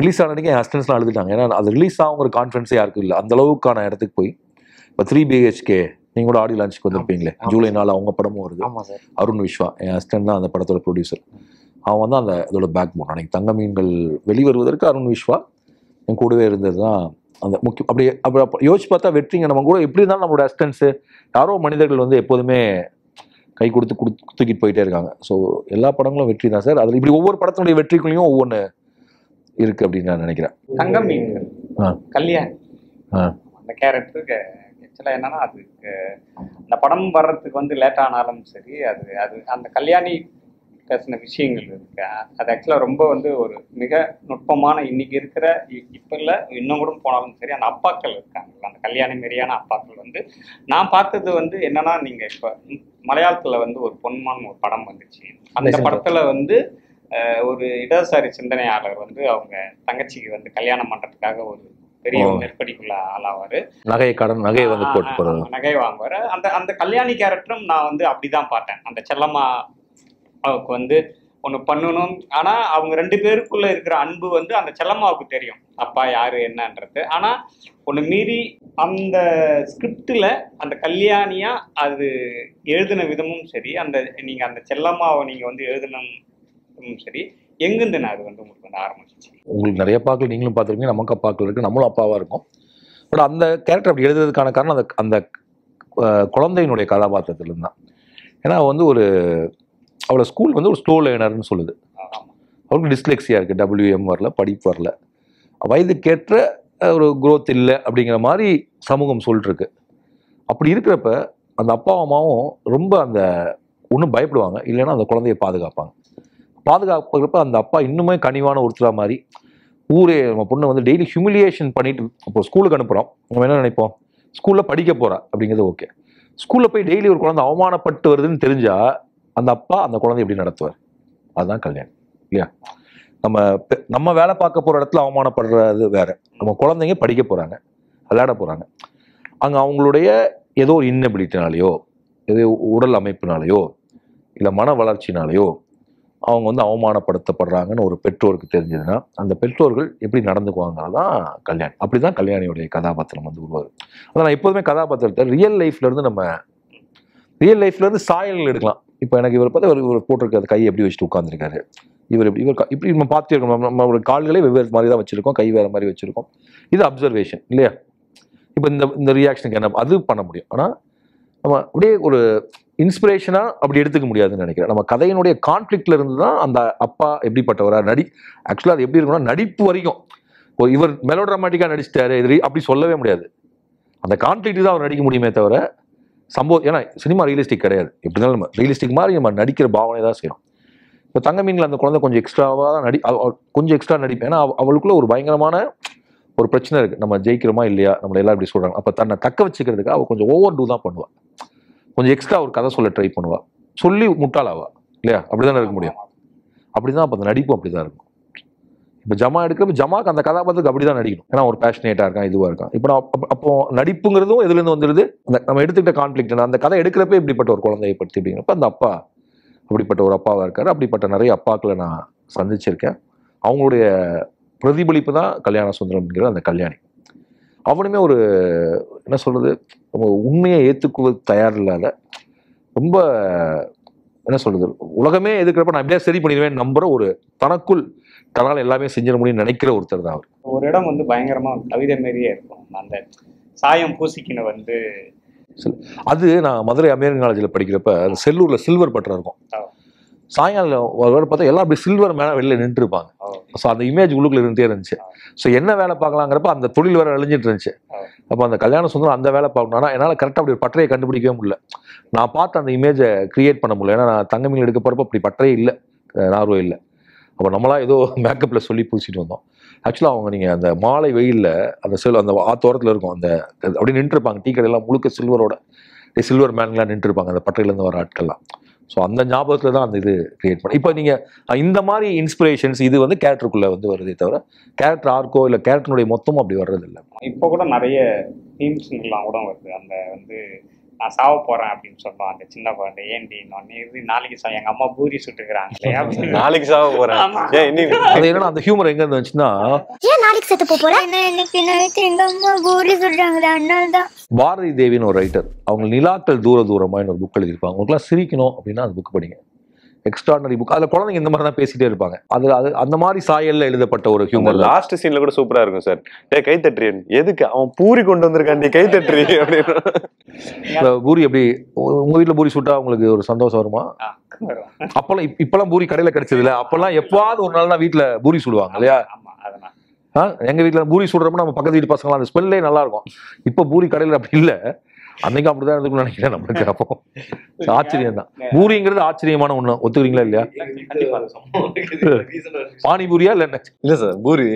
ரிலீஸ் ஆனதுக்கு என் ஹஸ்டன்ஸ்லாம் அழுதுட்டாங்க. ஏன்னா அது ரிலீஸ் ஆகுங்கிற கான்ஃபிடன்ஸே யாருக்கும் இல்லை. அந்த அளவுக்கான இடத்துக்கு போய் இப்போ 3 BHK நீங்கள் கூட ஆடியோ லான்ச்சுக்கு வந்திருப்பீங்களே, ஜூலை 4 அவங்க படமும் வருது. ஆமா சார். அருண் விஸ்வா என் ஹஸ்டன்ட் தான் அந்த படத்தோட ப்ரொடியூசர். அவன் வந்து அந்த இதோட பேக் போன். அன்னைக்கு தங்க மீன்கள் வெளிவருவதற்கு அருண் விஸ்வா என் கூடவே இருந்தது தான் அந்த முக்கியம். அப்படி யோசிச்சு பார்த்தா வெற்றிங்க நம்ம கூட எப்படி இருந்தாலும் நம்மளோட அசிஸ்டன்ஸு யாரோ மனிதர்கள் வந்து எப்போதுமே கை கொடுத்து தூக்கிட்டு போயிட்டே இருக்காங்க. ஸோ எல்லா படங்களும் வெற்றி தான் சார். அதில் இப்படி ஒவ்வொரு படத்தினுடைய வெற்றிக்குள்ளேயும் ஒவ்வொன்று இருக்கு அப்படின்னு நான் நினைக்கிறேன். தங்க மீன்கள் கல்யாணி அந்த கேரக்டருக்கு ஆக்சுவலாக என்னன்னா அதுக்கு அந்த படம் வர்றதுக்கு வந்து லேட் ஆனாலும் சரி, அது அந்த கல்யாணி பேசின விஷயங்கள் இருக்கு. அது ஆக்சுவலாக ரொம்ப வந்து ஒரு மிக நுட்பமான இன்னைக்கு இருக்கிற இப்போ இல்லை இன்னும் கூட போனாலும் சரி அந்த அப்பாக்கள் இருக்காங்கல்ல, அந்த கல்யாணி மாரியான அப்பாக்கள் வந்து நான் பார்த்தது வந்து என்னன்னா, நீங்கள் இப்போ மலையாளத்தில் வந்து ஒரு பொன்மான் ஒரு படம் வந்துச்சு. அந்த படத்தில் வந்து ஒரு இடதுசாரி சிந்தனையாளர் வந்து அவங்க தங்கச்சிக்கு வந்து கல்யாணம் பண்ணுறதுக்காக ஒரு பெரிய நெருக்கடிக்குள்ள ஆளாவாரு. நகையை வந்து போட்டு போறது, நகை வாங்குவாரு. அந்த கல்யாணி கேரக்டரும் நான் வந்து அப்படிதான் பார்த்தேன். அந்த செல்லம்மா அவருக்கு வந்து ஒன்று பண்ணணும், ஆனா அவங்க 2 பேருக்குள்ள இருக்கிற அன்பு வந்து அந்த செல்லம்மாவுக்கு தெரியும் அப்பா யாரு என்னன்றது. ஆனா ஒன்று மீறி அந்த ஸ்கிரிப்டில் அந்த கல்யாணியா அது எழுதின விதமும் சரி, நீங்க அந்த செல்லம்மாவை நீங்க வந்து எழுதினும் சரி, எங்கிருந்து நான் அது வந்து உங்களுக்கு வந்து ஆரம்பிச்சிச்சு. உங்களுக்கு நிறைய அப்பாக்கள் நீங்களும் பார்த்துருக்கீங்க, நமக்கு அப்பாக்கள் இருக்கு, நம்மளும் அப்பாவா இருக்கும். பட் அந்த கேரக்டர் அப்படி எழுதுறதுக்கான காரணம் அந்த குழந்தையினுடைய கதாபாத்திரத்திலிருந்து தான். ஏன்னா வந்து அவளை ஸ்கூல் வந்து ஒரு ஸ்லோ லேர்னர்னு சொல்லுது. அவளுக்கு டிஸ்லெக்ஸியா இருக்கு, WM வரல, படிப்பு வரல, வயதுக்கேற்ற ஒரு குரோத் இல்லை அப்படிங்கிற மாதிரி சமூகம் சொல்லிட்டு இருக்கு. அப்படி இருக்கிறப்ப அந்த அப்பா அம்மாவும் ரொம்ப அந்த ஒன்றும் பயப்படுவாங்க, இல்லைன்னா அந்த குழந்தைய பாதுகாப்புறப்ப அந்த அப்பா இன்னுமே கனிவான ஒருத்தரா மாதிரி ஊரே நம்ம பொண்ணு வந்து டெய்லி ஹியூமிலியேஷன் பண்ணிட்டு இப்போ ஸ்கூலுக்கு அனுப்புகிறோம். நம்ம என்ன நினைப்போம், ஸ்கூலில் படிக்க போகிறா அப்படிங்கிறது ஓகே. ஸ்கூலில் போய் டெய்லி ஒரு குழந்தை அவமானப்பட்டு வருதுன்னு தெரிஞ்சா அந்த அப்பா அந்த குழந்தை எப்படி நடத்துவார்? அதுதான் கல்யாணம் இல்லையா? நம்ம வேலை பார்க்க போகிற இடத்துல அவமானப்படுறது வேற, நம்ம குழந்தைங்க படிக்க போகிறாங்க, விளையாட போகிறாங்க, அங்கே அவங்களுடைய ஏதோ ஒரு இன்னபிலிட்டினாலேயோ ஏதோ உடல் அமைப்பினாலேயோ இல்லை மன வளர்ச்சினாலேயோ அவங்க வந்து அவமானப்படுத்தப்படுறாங்கன்னு ஒரு பெற்றோருக்கு தெரிஞ்சதுன்னா அந்த பெற்றோர்கள் எப்படி நடந்துக்குவாங்கிறது தான் கல்யாணி. அப்படி தான் கல்யாணியோடைய கதாபாத்திரம் வந்து உருவாகுது. அதான் நான் எப்போதுமே கதாபாத்திரத்தை ரியல் லைஃப்லேருந்து சாயல்கள் எடுக்கலாம். இப்போ எனக்கு இவர் பார்த்தா இவர் போட்டிருக்காரு, கை எப்படி வச்சுட்டு உட்காந்துருக்காரு, இவர் இப்படி நம்ம பார்த்துட்டே இருக்கோம். நம்மளோட கால்களே வெவ்வேறு மாதிரி தான் வச்சுருக்கோம், கை வேறு மாதிரி வச்சுருக்கோம். இது அப்சர்வேஷன் இல்லையா? இப்போ இந்த ரியாக்ஷனுக்கு என்ன அது பண்ண முடியும். ஆனால் நம்ம அப்படியே ஒரு இன்ஸ்பிரேஷனாக அப்படி எடுத்துக்க முடியாதுன்னு நினைக்கிறேன். நம்ம கதையினுடைய கான்ஃப்ளிக்ட்ல இருந்து தான் அந்த அப்பா எப்படிப்பட்டவரா ஆக்சுவலாக அது எப்படி இருக்குன்னா நடிப்பு வரைக்கும் இவர் மெலோட்ராமேட்டிக்காக நடிச்சிட்டாரு இது அப்படி சொல்லவே முடியாது. அந்த கான்ஃப்ளிக்ட் தான் அவர் நடிக்க முடியுமே தவிர சம்பவம். ஏன்னா சினிமா ரியலிஸ்டிக் கிடையாது. எப்படி இருந்தாலும் நம்ம ரியலிஸ்டிக் மாதிரி நம்ம நடிக்கிற பாவனை தான் செய்யணும். இப்போ தங்க மீன்கள் அந்த குழந்தை கொஞ்சம் எக்ஸ்ட்ராவாக தான் கொஞ்சம் எக்ஸ்ட்ரா நடிப்பேன். ஏன்னா அவளுக்குள்ள ஒரு பயங்கரமான ஒரு பிரச்சனை இருக்குது. நம்ம ஜெயிக்கிறோமா இல்லையா, நம்மளை எல்லாம் இப்படி சொல்கிறாங்க. அப்போ தன்னை தக்க வச்சுக்கிறதுக்கு அவள் கொஞ்சம் ஓவர் டூ தான் பண்ணுவாள். கொஞ்சம் எக்ஸ்ட்ரா ஒரு கதை சொல்ல ட்ரை பண்ணுவாள், சொல்லி முட்டாளாவா இல்லையா? அப்படிதானே இருக்க முடியும். அப்படிதான் அப்போ அந்த நடிப்பும் அப்படிதான் இருக்கும். இப்போ ஜமா எடுக்கிறப்ப ஜமாக்கு அந்த கதாபாத்திரத்துக்கு அப்படிதான் நடிக்கணும். ஏன்னா ஒரு பேஷனேட்டாக இருக்கான், இதுவாக இருக்கான். இப்போ அப்போ நடிப்புங்கிறதும் எதுலேருந்து வந்துடுது, நம்ம எடுத்துக்கிட்ட கான்ஃப்ளிக்ட். அந்த கதை எடுக்கிறப்ப இப்படிப்பட்ட ஒரு குழந்தையை பற்றி அப்படிங்கிறப்ப அந்த அப்பா அப்படிப்பட்ட ஒரு அப்பாவாக இருக்காரு. அப்படிப்பட்ட நிறைய அப்பாக்களை நான் சந்திச்சிருக்கேன். அவங்களுடைய பிரதிபலிப்பு தான் கல்யாண சுந்தரம்ங்கிற அந்த கல்யாணி. அவனுமே ஒரு என்ன சொல்றது, உண்மையை ஏற்றுக்குவது தயார் இல்லாத, ரொம்ப என்ன சொல்றது, உலகமே எதுக்கிறப்ப நான் எப்படியா சரி பண்ணிடுவேன் நம்புற ஒரு தனக்குள் தன்னால் எல்லாமே செஞ்சிட முடியும்னு நினைக்கிற ஒருத்தர் தான் அவர். ஒரு இடம் வந்து பயங்கரமா கவிதை மாரியே இருக்கும். அந்த சாயம் பூசிக்கின வந்து அது நான் மதுரை அமெரிக்கன் காலேஜில் படிக்கிறப்ப அந்த செல்லூர்ல சில்வர் பட்டர் இருக்கும். சாயங்காலம் பார்த்தா எல்லாம் அப்படி சில்வர் மேலே வெளில நின்று இருப்பாங்க. ஸோ அந்த இமேஜ் உள்ளுக்குள்ள இருந்துட்டே இருந்துச்சு. ஸோ என்ன வேலை பார்க்கலாங்கிறப்ப அந்த தொழில் வேற அழிஞ்சிட்டு இருந்துச்சு. அப்போ அந்த கல்யாண சுந்தரம் அந்த வேலை பார்க்கணும். ஆனால் என்னால் கரெக்டாக அப்படி ஒரு பட்டறையை கண்டுபிடிக்கவே முடியல. நான் பார்த்து அந்த இமேஜை கிரியேட் பண்ண முடியல. ஏன்னா நான் தங்க மீன் எடுக்க போகிறப்ப அப்படி பட்டறையே இல்லை, நார்வே இல்லை. அப்போ நம்மளா ஏதோ மேக்கப்பில் சொல்லி பூசிட்டு வந்தோம். ஆக்சுவலாக அவங்க நீங்கள் அந்த மாலை வெயிலில் அந்த ஆத்தோரத்தில் இருக்கும், அந்த அப்படி நின்றுருப்பாங்க. டீ கடையெல்லாம் முழுக்க சில்வரோட சில்வர் மேன்லாம் நின்று இருப்பாங்க அந்த பட்டையிலேருந்து வர ஆட்கள்லாம். ஸோ அந்த ஞாபகத்தில் தான் அந்த இது கிரியேட் பண்ண. இப்போ நீங்கள் இந்த மாதிரி இன்ஸ்பிரேஷன்ஸ் இது வந்து கேரக்டருக்குள்ளே வந்து வருதே தவிர கேரக்டர் ஆர்க்கோ இல்லை கேரக்டருடைய மொத்தமும் அப்படி வர்றதில்லை. இப்போ கூட நிறைய தீம்ஸ்லாம் கூட வருது. அந்த வந்து நான் சாவ போறேன் அப்படின்னு சொல்லுவோம் அந்த சின்ன குழந்தை, ஏன்டி நாளைக்கு எங்க அம்மா பூரி சுட்டுக்கிறாங்களே அப்படின்னு. நாளைக்கு சாவ போறேன். அது என்னன்னா அந்த ஹியூமர் எங்க இருந்துச்சுன்னா, ஏன் நாளைக்கு செத்து போறேன் எங்க அம்மா பூரி சுடுறாங்களே அதனாலதான். பாரதி தேவின்னு ஒரு ரைட்டர், அவங்க நிலாக்கள் தூர தூரமான்னு ஒரு புக் எழுதியிருப்பாங்க. உங்களுக்குலாம் சிரிக்கணும் அப்படின்னா அந்த புக் படிங்க. Extraordinary book. அதில் குழந்தைங்க இந்த மாதிரி தான் பேசிட்டே இருப்பாங்க. அது அந்த மாதிரி சாயல்ல எழுதப்பட்ட ஒரு ஹியூமர். லாஸ்ட் சீன்ல கூட சூப்பரா இருக்கும் சார். கை தட்டுறேன், எதுக்கு அவன் பூரி கொண்டு வந்திருக்கான் நீ கை தட்டுறீ அப்படின்னு. பூரி எப்படி உங்க வீட்டுல பூரி சுட்டா உங்களுக்கு ஒரு சந்தோஷம் வருமா? அப்பெல்லாம் இப்பெல்லாம் பூரி கடையில கிடைச்சதுல, அப்பெல்லாம் எப்பாவது ஒரு நாள் தான் வீட்டுல பூரி சுடுவாங்க இல்லையா? எங்க வீட்டுல பூரி சுடுறப்ப நம்ம பக்கத்து வீட்டு பசங்களாம் அந்த ஸ்மெல்லே நல்லா இருக்கும். இப்ப பூரி கடையில அப்படி இல்லை. அன்னைக்கு அப்படிதான் இருக்குன்னு நினைக்கிறேன் நம்மளுக்கு. அப்போ ஆச்சரியம் தான். பூரிங்கிறது ஆச்சரியமான ஒண்ணு, ஒத்துக்கிறீங்களா இல்லையா? பானிபூரியா இல்ல என்ன? இல்ல சார், பூரி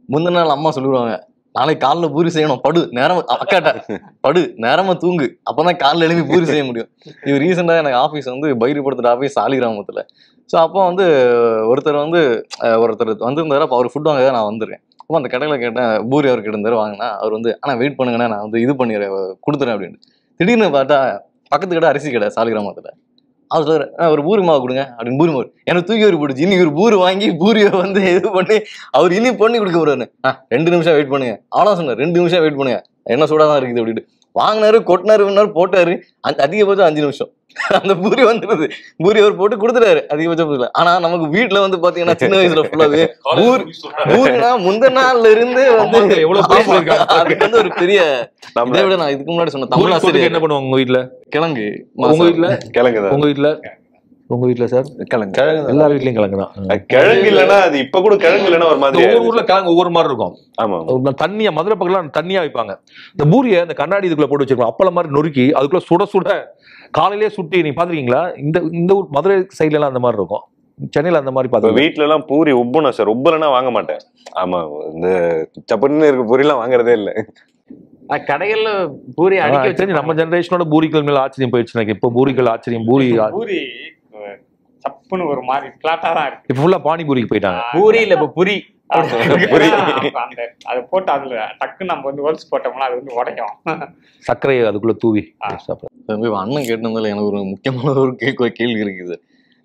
முந்தின நாள் அம்மா சொல்லுவாங்க, நாளைக்கு காலைல பூரி செய்யணும், படு நேரமா, அக்காட்ட படு நேரமா தூங்கு, அப்பதான் காலைல எழுப்பி பூரி செய்ய முடியும். இது ரீசெண்டா எனக்கு ஆஃபீஸ் வந்து பைரிப்படுத்துற ஆஃபீஸ் சாலிகிராமத்துல. ஸோ அப்போ வந்து ஒருத்தர் வந்திருந்தாரு. அப்போ அவர் ஃபுட் வாங்க நான் வந்துடுறேன். அப்போ அந்த கடையில் கேட்டேன், பூரி அவர் கிட்ட வாங்கினா அவர் வந்து ஆனால் வெயிட் பண்ணுங்கண்ணா நான் வந்து இது பண்ணிடுறேன் கொடுத்துறேன் அப்படின்ட்டு. திடீர்னு பார்த்தா பக்கத்து கடை அரிசி கடை சாலிகிராமத்தில். அவர் சொல்ற ஒரு பூரி மாவு கொடுங்க அப்படின்னு. பூரி மாவு எனக்கு தூக்கி ஒரு போட்டுச்சு. இன்னைக்கு ஒரு பூரி வாங்கி பூரியை வந்து இது பண்ணி அவர் இனி பண்ணி கொடுக்க போறாரு. 2 நிமிஷம் வெயிட் பண்ணுங்க அவ்வளோ சொன்னார். 2 நிமிஷம் வெயிட் பண்ணுங்க, என்ன சூடாக தான் இருக்குது அப்படின்ட்டு வாங்கினாரு, கொட்டினாரு, போட்டாரு. அதிகபட்சம் 5 நிமிஷம் அந்த பூரி வந்துடுது. பூரி அவர் போட்டு கொடுத்துட்டாரு அதிகபட்சம். ஆனா நமக்கு வீட்டுல வந்து பாத்தீங்கன்னா சின்ன வயசுல ஃபுல்லாவே பூரினா முந்தின நாள்ல இருந்து வந்து அதுக்கு வந்து ஒரு பெரிய இதை விட நான் இதுக்கு முன்னாடி சொன்ன தமிழ் ஆசிரியர் என்ன பண்ணுவாங்க உங்க வீட்டுல? கிழங்கு. உங்க வீட்டுல கிழங்கு? உங்க வீட்டுல சார் கிழங்கு? எல்லார் வீட்லயும் கிழங்குதான். கிழங்கு இல்லைன்னா அது இப்ப கூட கிழங்கு இல்லைன்னா ஒரு மாதிரி. ஒவ்வொரு ஊர்ல கிழங்கு ஒவ்வொரு மாதிரி இருக்கும். ஆமா, தண்ணியா மதுரை பக்கம் தண்ணியா வைப்பாங்க. இந்த பூரியை அந்த கண்ணாடி இதுக்குள்ள போட்டு வச்சிருக்கோம். அப்பளம் மாதிரி நொறுக்கி அதுக்குள்ள சுட சுட காலையிலேயே சுட்டி நீ பாத்துருக்கீங்களா? இந்த ஊர் மதுரை சைட்ல எல்லாம் அந்த மாதிரி இருக்கும். சென்னையில அந்த மாதிரி பாத்து வீட்டுல எல்லாம் பூரி உப்பணும் சார். உப்பலன்னா வாங்க மாட்டேன். ஆமா, இந்த சப்பன்னு இருக்க பூரி எல்லாம் வாங்குறதே இல்லை. கடைகள்ல பூரி அடிக்க வச்சு நம்ம ஜெனரேஷனோட பூரிகள் மேல ஆச்சரியம் போயிடுச்சு எனக்கு. இப்போ பூரிகள் ஆச்சரியம். பூரி சப்புன்னு ஒரு மாதிரி பிளாட்டா தான் இருக்கு. இப்ப ஃபுல்லா பானிபூரிக்கு போயிட்டாங்க. பூரி இல்ல இப்ப புரி. அதை போட்டு அதுல டக்கு நம்ம வந்து ஹோல்ஸ் போட்டோம்னா அது வந்து உடையும். சர்க்கரையை அதுக்குள்ள தூவி. அண்ணன் கேட்டதுல எனக்கு ஒரு முக்கியமான ஒரு கேள்வி இருக்குது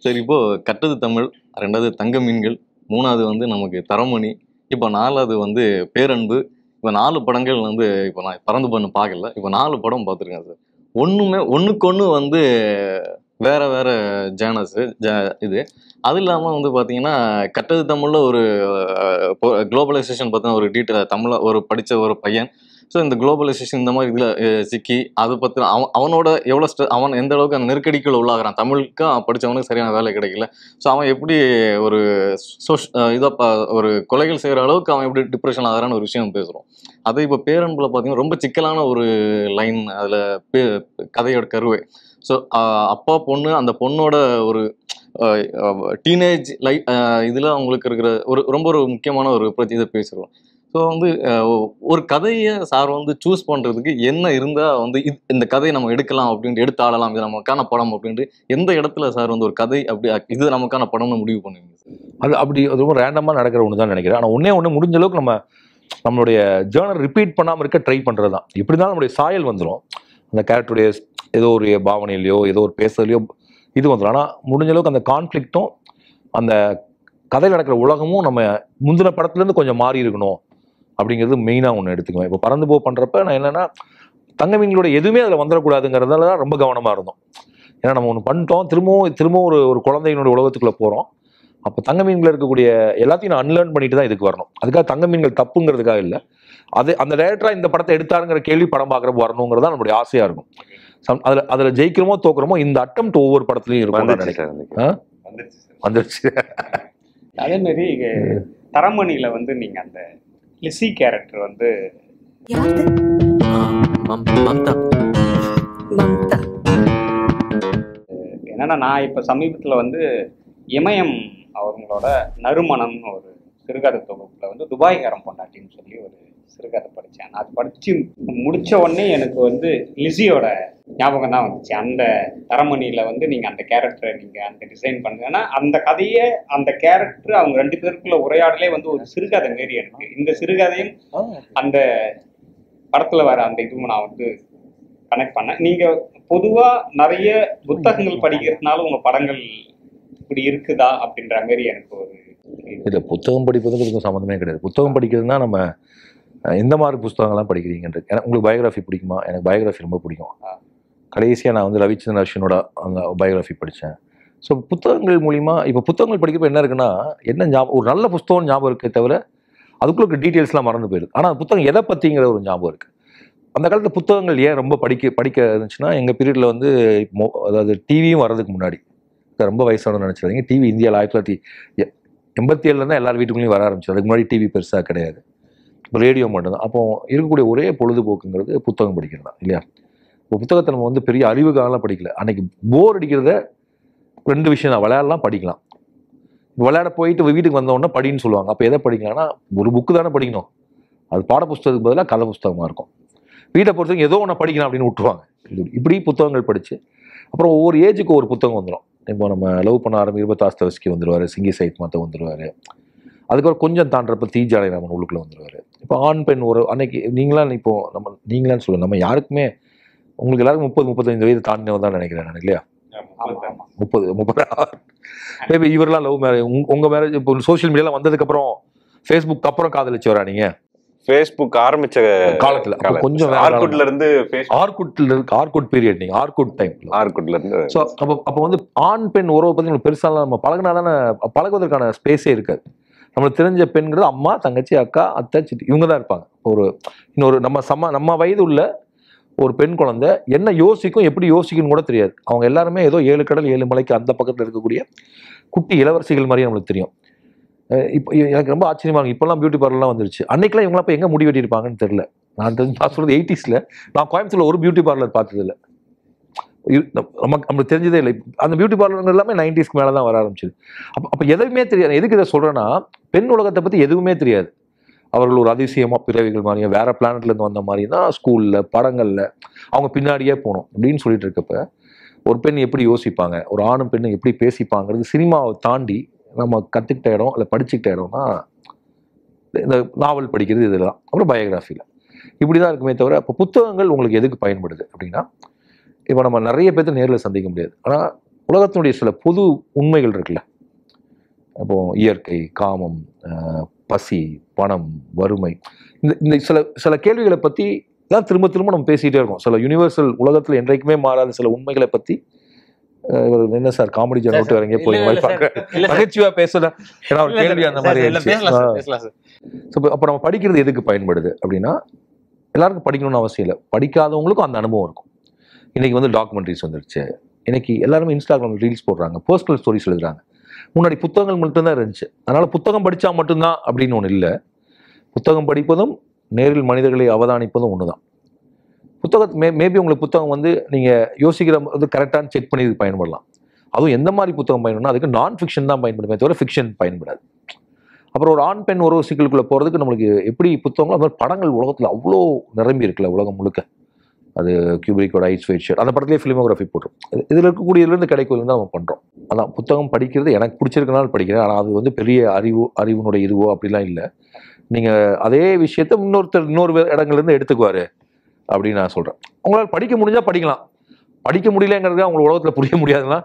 சார். இப்போ கட்டது தமிழ், 2வது தங்க மீன்கள், 3வது வந்து நமக்கு தரமணி, இப்போ 4வது வந்து பேரன்பு. இப்போ 4 படங்கள் வந்து இப்போ நான் பறந்து பண்ண பார்க்கல. இப்போ 4 படம் பார்த்துருக்கேன் சார். ஒண்ணுக்கு ஒன்று வந்து வேற வேற ஜேனர்ஸு இது. அது இல்லாமல் வந்து பார்த்தீங்கன்னா கட்டது தமிழில் ஒரு குளோபலைசேஷன் பார்த்தீங்கன்னா ஒரு டீட்டெயில் தமிழில் ஒரு படித்த ஒரு பையன். ஸோ இந்த குளோபலைசேஷன் இந்த மாதிரி இதில் சிக்கி அதை பற்றி அவனோட எவ்வளோ அவன் எந்த அளவுக்கு அந்த நெருக்கடிக்குள்ள உள்ளாகிறான். தமிழுக்கு படித்தவனுக்கு சரியான வேலை கிடைக்கல. ஸோ அவன் எப்படி ஒரு ஒரு கொலைகள் செய்கிற அளவுக்கு அவன் எப்படி டிப்ரெஷன் ஆகிறான்னு ஒரு விஷயம் பேசுகிறோம். அதை இப்போ பேரன்புல பார்த்தீங்கன்னா ரொம்ப சிக்கலான ஒரு லைன் அதில் கதையோட கருவை. ஸோ அப்பா பொண்ணு, அந்த பொண்ணோட ஒரு டீனேஜ் இதில் அவங்களுக்கு இருக்கிற ரொம்ப ஒரு முக்கியமான ஒரு இதை பேசுகிறோம். ஸோ வந்து ஒரு கதையை சார் வந்து சூஸ் பண்ணுறதுக்கு என்ன இருந்தால் வந்து இந்த கதையை நம்ம எடுக்கலாம் அப்படின்ட்டு எடுத்து ஆடலாம், இது நமக்கான படம் அப்படின்ட்டு எந்த இடத்துல சார் வந்து ஒரு கதை அப்படி இது நமக்கான படம்னு முடிவு பண்ணுவீங்க சார்? அது அப்படி ரொம்ப ரேண்டமாக நடக்கிற ஒன்று தான் நினைக்கிறேன். ஆனால் ஒன்று முடிஞ்ச அளவுக்கு நம்மளுடைய ஜேர்னல் ரிப்பீட் பண்ணாமல் இருக்க ட்ரை பண்ணுறது தான். எப்படி இருந்தாலும் நம்மளுடைய சாயல் வந்துடும். அந்த கேரக்டருடைய ஏதோ ஒரு பாவனையிலையோ ஏதோ ஒரு பேசுறதுலையோ இது வந்துடும். ஆனால் முடிஞ்ச அளவுக்கு அந்த கான்ஃப்ளிக்டும் அந்த கதையில் நடக்கிற உலகமும் நம்ம முந்தின படத்துலேருந்து கொஞ்சம் மாறி இருக்கணும் அப்படிங்கிறது மெயினாக ஒன்று எடுத்துக்குவேன். இப்போ பறந்து பண்ணுறப்ப நான் என்னென்னா தங்க மீன்களோட எதுவுமே அதில் வந்துடக்கூடாதுங்கிறதால தான் ரொம்ப கவனமாக இருந்தோம். ஏன்னா நம்ம ஒன்று பண்ணிட்டோம், திரும்பவும் ஒரு குழந்தையினுடைய உலகத்துக்குள்ளே போகிறோம். அப்போ தங்க மீன்கள் இருக்கக்கூடிய எல்லாத்தையும் நான் அன்லேர்ன் பண்ணிட்டு தான் இதுக்கு வரணும். அதுக்காக தங்க மீன்கள் தப்புங்கிறதுக்காக இல்லை. அந்த டைரக்டராக இந்த படத்தை எடுத்தாருங்கிற கேள்வி படம் பார்க்குறப்ப வரணுங்கிறதா நம்மளுடைய ஆசையாக இருக்கும். அதில் ஜெயிக்கிறோமோ தோக்குறோமோ இந்த அட்டெம்ப்ட் ஒவ்வொரு படத்துலையும் இருக்கும் நினைக்கிறேன். வந்துருச்சு. அதே மாதிரி தரமணியில வந்து நீங்க அந்த லிசி கேரக்டர் வந்து என்னன்னா, நான் இப்ப சமீபத்துல வந்து இமயம் அவங்களோட நறுமணம்னு ஒரு சிறுகதை தொகுப்புல வந்து துபாய்காரம் பொண்டாட்டின்னு சொல்லி ஒரு சிறுகதை படித்தேன். நான் அது படித்து முடித்த உடனே எனக்கு வந்து லிசியோட ஞாபகம் தான் வந்துச்சு. அந்த தரமணியில வந்து நீங்க அந்த கேரக்டரை நீங்க அந்த டிசைன் பண்ணுங்கன்னா அந்த கதையை அந்த கேரக்டர் அவங்க 2 பேருக்குள்ள உரையாடலே வந்து ஒரு சிறுகதை மாரி இருக்கு. இந்த சிறுகதையும் அந்த படத்துல வர அந்த இதுவும் நான் வந்து கனெக்ட் பண்ணேன். நீங்க பொதுவா நிறைய புத்தகங்கள் படிக்கிறதுனால உங்க படங்கள் இப்படி இருக்குதா அப்படின்ற மாதிரி எனக்கு ஒரு இல்லை, புத்தகம் படிப்பதுக்கு இதுக்கும் சம்மந்தமே கிடையாது. புத்தகம் படிக்கிறதுனா நம்ம எந்த மாதிரி புத்தகங்கள்லாம் படிக்கிறீங்கன்றது. ஏன்னா உங்களுக்கு பயோகிராஃபி பிடிக்குமா? எனக்கு பயோகிராஃபி ரொம்ப பிடிக்கும். கடைசியாக நான் வந்து ரவிச்சந்திரன் அஸ்வினோட அந்த பயோகிராஃபி படித்தேன். ஸோ புத்தகங்கள் மூலிமா இப்போ புத்தகங்கள் படிக்கிறப்ப என்ன இருக்குன்னா, என்ன ஞாபகம், ஒரு நல்ல புத்தகம் ஞாபகம் இருக்கே தவிர அதுக்குள்ள டீட்டெயில்ஸ்லாம் மறந்து போயிடுது. ஆனால் புத்தகம் எதை பற்றிங்கிற ஒரு ஞாபகம் இருக்குது. அந்த காலத்தில் புத்தகங்கள் ஏன் ரொம்ப படிக்க இருந்துச்சுன்னா, எங்கள் பீரியடில் வந்து அதாவது டிவியும் வர்றதுக்கு முன்னாடி, ரொம்ப வயசானு நினச்சிடாதீங்க, டிவி இந்தியாவில் 1987 தான் எல்லார் வீட்டுக்குள்ளேயும் வர ஆரம்பிச்சு. அதுக்கு முன்னாடி டிவி பெருசாக கிடையாது, ரேடியோ மட்டும்தான். அப்போ இருக்கக்கூடிய ஒரே பொழுதுபோக்குங்கிறது புத்தகம் படிக்கிறது தான் இல்லையா? இப்போ புத்தகத்தை நம்ம வந்து பெரிய அறிவுக்காகலாம் படிக்கல. அன்னைக்கு போர் அடிக்கிறத 2 விஷயம் தான், விளையாடலாம், படிக்கலாம். விளையாட போயிட்டு வீட்டுக்கு வந்தோடனே படின்னு சொல்லுவாங்க. அப்போ எதை படிக்கலாம்னா, ஒரு புக்கு தானே படிக்கணும், அது பாட புஸ்தகத்துக்கு பதிலாக கதை புஸ்தகமாக இருக்கும். வீட்டை பொறுத்தவரைக்கும் ஏதோ ஒன்று படிக்கலாம் அப்படின்னு விட்டுருவாங்க. இப்படி புத்தகங்கள் படித்து அப்புறம் ஒவ்வொரு ஏஜுக்கு ஒரு புத்தகம் வந்துடும். இப்போ நம்ம லவ் பண்ண ஆரம்பிக்கிறப்ப தாஸ்தவஸ்கி வந்துடுவார், சிங்கி சைத் மாத்த வந்துடுவார். அதுக்கப்புறம் கொஞ்சம் தாண்டப்ப தீஜாலை ராமன் உள்ளுக்குள்ள வந்துடுவார். இப்போ ஆண் பெண் ஒரு அன்னைக்கு நீங்களாம் இப்போ நீங்களான்னு சொல்லுங்கள், நம்ம யாருக்குமே உங்களுக்கு எல்லாருக்கும் 30-35 வயது தாண்டினவங்க தான் நினைக்கிறேன் நான், இல்லையா? 30 மேபி இவரெல்லாம் லவ் மேரேஜ், உங்கள் மேரேஜ் இப்போ சோஷியல் மீடியாலாம் வந்ததுக்கப்புறம் ஃபேஸ்புக் அப்புறம் காதலிச்சவரா நீங்கள்? ஃபேஸ்புக் ஆரம்பிச்ச காலத்துல கொஞ்சம் ஆர்குட்ல இருந்து ஆர்குட் பீரியட், நீங்க ஆர்குட் டைம், ஆர்குட்ல இருந்து. ஸோ அப்போ வந்து ஆண் பெண் உறவை பத்தி நம்ம பெருசாலாம் நம்ம பழகினா தானே, பழகுவதற்கான ஸ்பேஸே இருக்காது. நம்மளுக்கு தெரிஞ்ச பெண்கிறது அம்மா, தங்கச்சி, அக்கா, அத்தை, சித்தி, இவங்க தான் இருப்பாங்க. இன்னொரு நம்ம வயது உள்ள ஒரு பெண் குழந்தை என்ன யோசிக்கும், எப்படி யோசிக்கணும் கூட தெரியாது. அவங்க எல்லாருமே ஏதோ 7 கடல் 7 மலைக்கு அந்த பக்கத்தில் இருக்கக்கூடிய குட்டி இளவரசிகள் மாதிரி நம்மளுக்கு தெரியும். இப்போ எனக்கு ரொம்ப ஆச்சரியமா இருக்கும், இப்போல்லாம் பியூட்டி பார்லர்லாம் வந்துருச்சு. அன்னைக்கெல்லாம் இவங்களாம் இப்போ எங்கே முடி வெட்டியிருப்பாங்கன்னு தெரியல. நான் சொல்றது 80s. நான் கோயம்புத்தூர்ல ஒரு பியூட்டி பார்லர் பார்த்ததில்ல, நம்மளுக்கு தெரிஞ்சதே இல்லை. அந்த பியூட்டி பார்லர் எல்லாமே 90s மேலே தான் வர ஆரம்பிச்சுது. அப்போ எதுவுமே தெரியாது. எதுக்கு இதை சொல்கிறேன்னா, பெண் உலகத்தை பற்றி எதுவுமே தெரியாது. அவர்கள் ஒரு அதிசயமாக பிறவிகள் மாதிரியும் வேற பிளானட்லேருந்து வந்த மாதிரி தான் ஸ்கூலில் படங்களில் அவங்க பின்னாடியே போகணும் அப்படின்னு சொல்லிட்டு இருக்கப்ப, ஒரு பெண் எப்படி யோசிப்பாங்க, ஒரு ஆணும் பெண்ணும் எப்படி பேசிப்பாங்கிறது சினிமாவை தாண்டி நம்ம கற்றுக்கிட்ட இடம் இல்லை படிச்சுக்கிட்ட இடம்னா இந்த நாவல் படிக்கிறது, இதெல்லாம் அப்புறம் பயோகிராஃபியில் இப்படி தான் இருக்குமே தவிர. இப்போ புத்தகங்கள் உங்களுக்கு எதுக்கு பயன்படுது அப்படின்னா, இப்போ நம்ம நிறைய பேர்த்து நேரில் சந்திக்க முடியாது, ஆனால் உலகத்தினுடைய சில பொது உண்மைகள் இருக்குல்ல, இப்போ இயற்கை, காமம், பசி, பணம், வறுமை, இந்த சில கேள்விகளை பற்றி தான் திரும்ப திரும்ப நம்ம பேசிகிட்டே இருக்கோம். சில யூனிவர்சல் உலகத்தில் என்றைக்குமே மாறாத சில உண்மைகளை பற்றி. என்ன சார் காமெடி ஜனோட்டு வரீங்க போய் நகைச்சுவா பேசல, ஏன்னா ஒரு கேள்வி அந்த மாதிரி. அப்போ நம்ம படிக்கிறது எதுக்கு பயன்படுது அப்படின்னா, எல்லாருக்கும் படிக்கணும்னு அவசியம் இல்லை, படிக்காதவங்களுக்கும் அந்த அனுபவம் இருக்கும். இன்னைக்கு வந்து டாக்குமெண்ட்ரிஸ் வந்துருச்சு, இன்னைக்கு எல்லாருமே இன்ஸ்டாகிராம் ரீல்ஸ் போடுறாங்க, பர்சனல் ஸ்டோரிஸ் எழுதுறாங்க. முன்னாடி புத்தகங்கள் மட்டும்தான் இருந்துச்சு. அதனால புத்தகம் படித்தா மட்டும்தான் அப்படின்னு ஒன்று இல்லை. புத்தகம் படிப்பதும் நேரில் மனிதர்களை அவதானிப்பதும் ஒன்று தான். புத்தகத்தை மேபி உங்களுக்கு புத்தகம் வந்து நீங்கள் யோசிக்கிற வந்து கரெக்டான செக் பண்ணி இது பயன்படலாம். அதுவும் எந்த மாதிரி புத்தகம் பயன்படணும், அதுக்கு நான் ஃபிக்ஷன் தான் பயன்படுமே தவிர ஃபிக்ஷன் பயன்படாது. அப்புறம் ஒரு ஆண் பெண் உறவு சிக்கலுக்குள்ளே போகிறதுக்கு நம்மளுக்கு எப்படி புத்தகங்கள், அது மாதிரி படங்கள் உலகத்தில் அவ்வளோ நிரம்பி இருக்குல்ல உலகம் முழுக்க. அது கியூபிரிக்கோட ஐஸ் ஒயிட் ஷர்ட், அந்த படத்துலேயே ஃபிலிமோகிராஃபி போட்டுரும். இதில் இருக்கக்கூடியதுலேருந்து கிடைக்குதுலேருந்து நம்ம பண்ணுறோம். அதான் புத்தகம் படிக்கிறது எனக்கு பிடிச்சிருக்கனால படிக்கிறேன். ஆனால் அது வந்து பெரிய அறிவுனுடைய இதுவோ அப்படிலாம் இல்லை. நீங்கள் அதே விஷயத்த இன்னொரு இடங்கள்லேருந்து எடுத்துக்குவார் அப்படின்னு நான் சொல்கிறேன். உங்களால் படிக்க முடிஞ்சால் படிக்கலாம், படிக்க முடியலங்கிறது அவங்க உலகத்தில் புரிய முடியாதுன்னா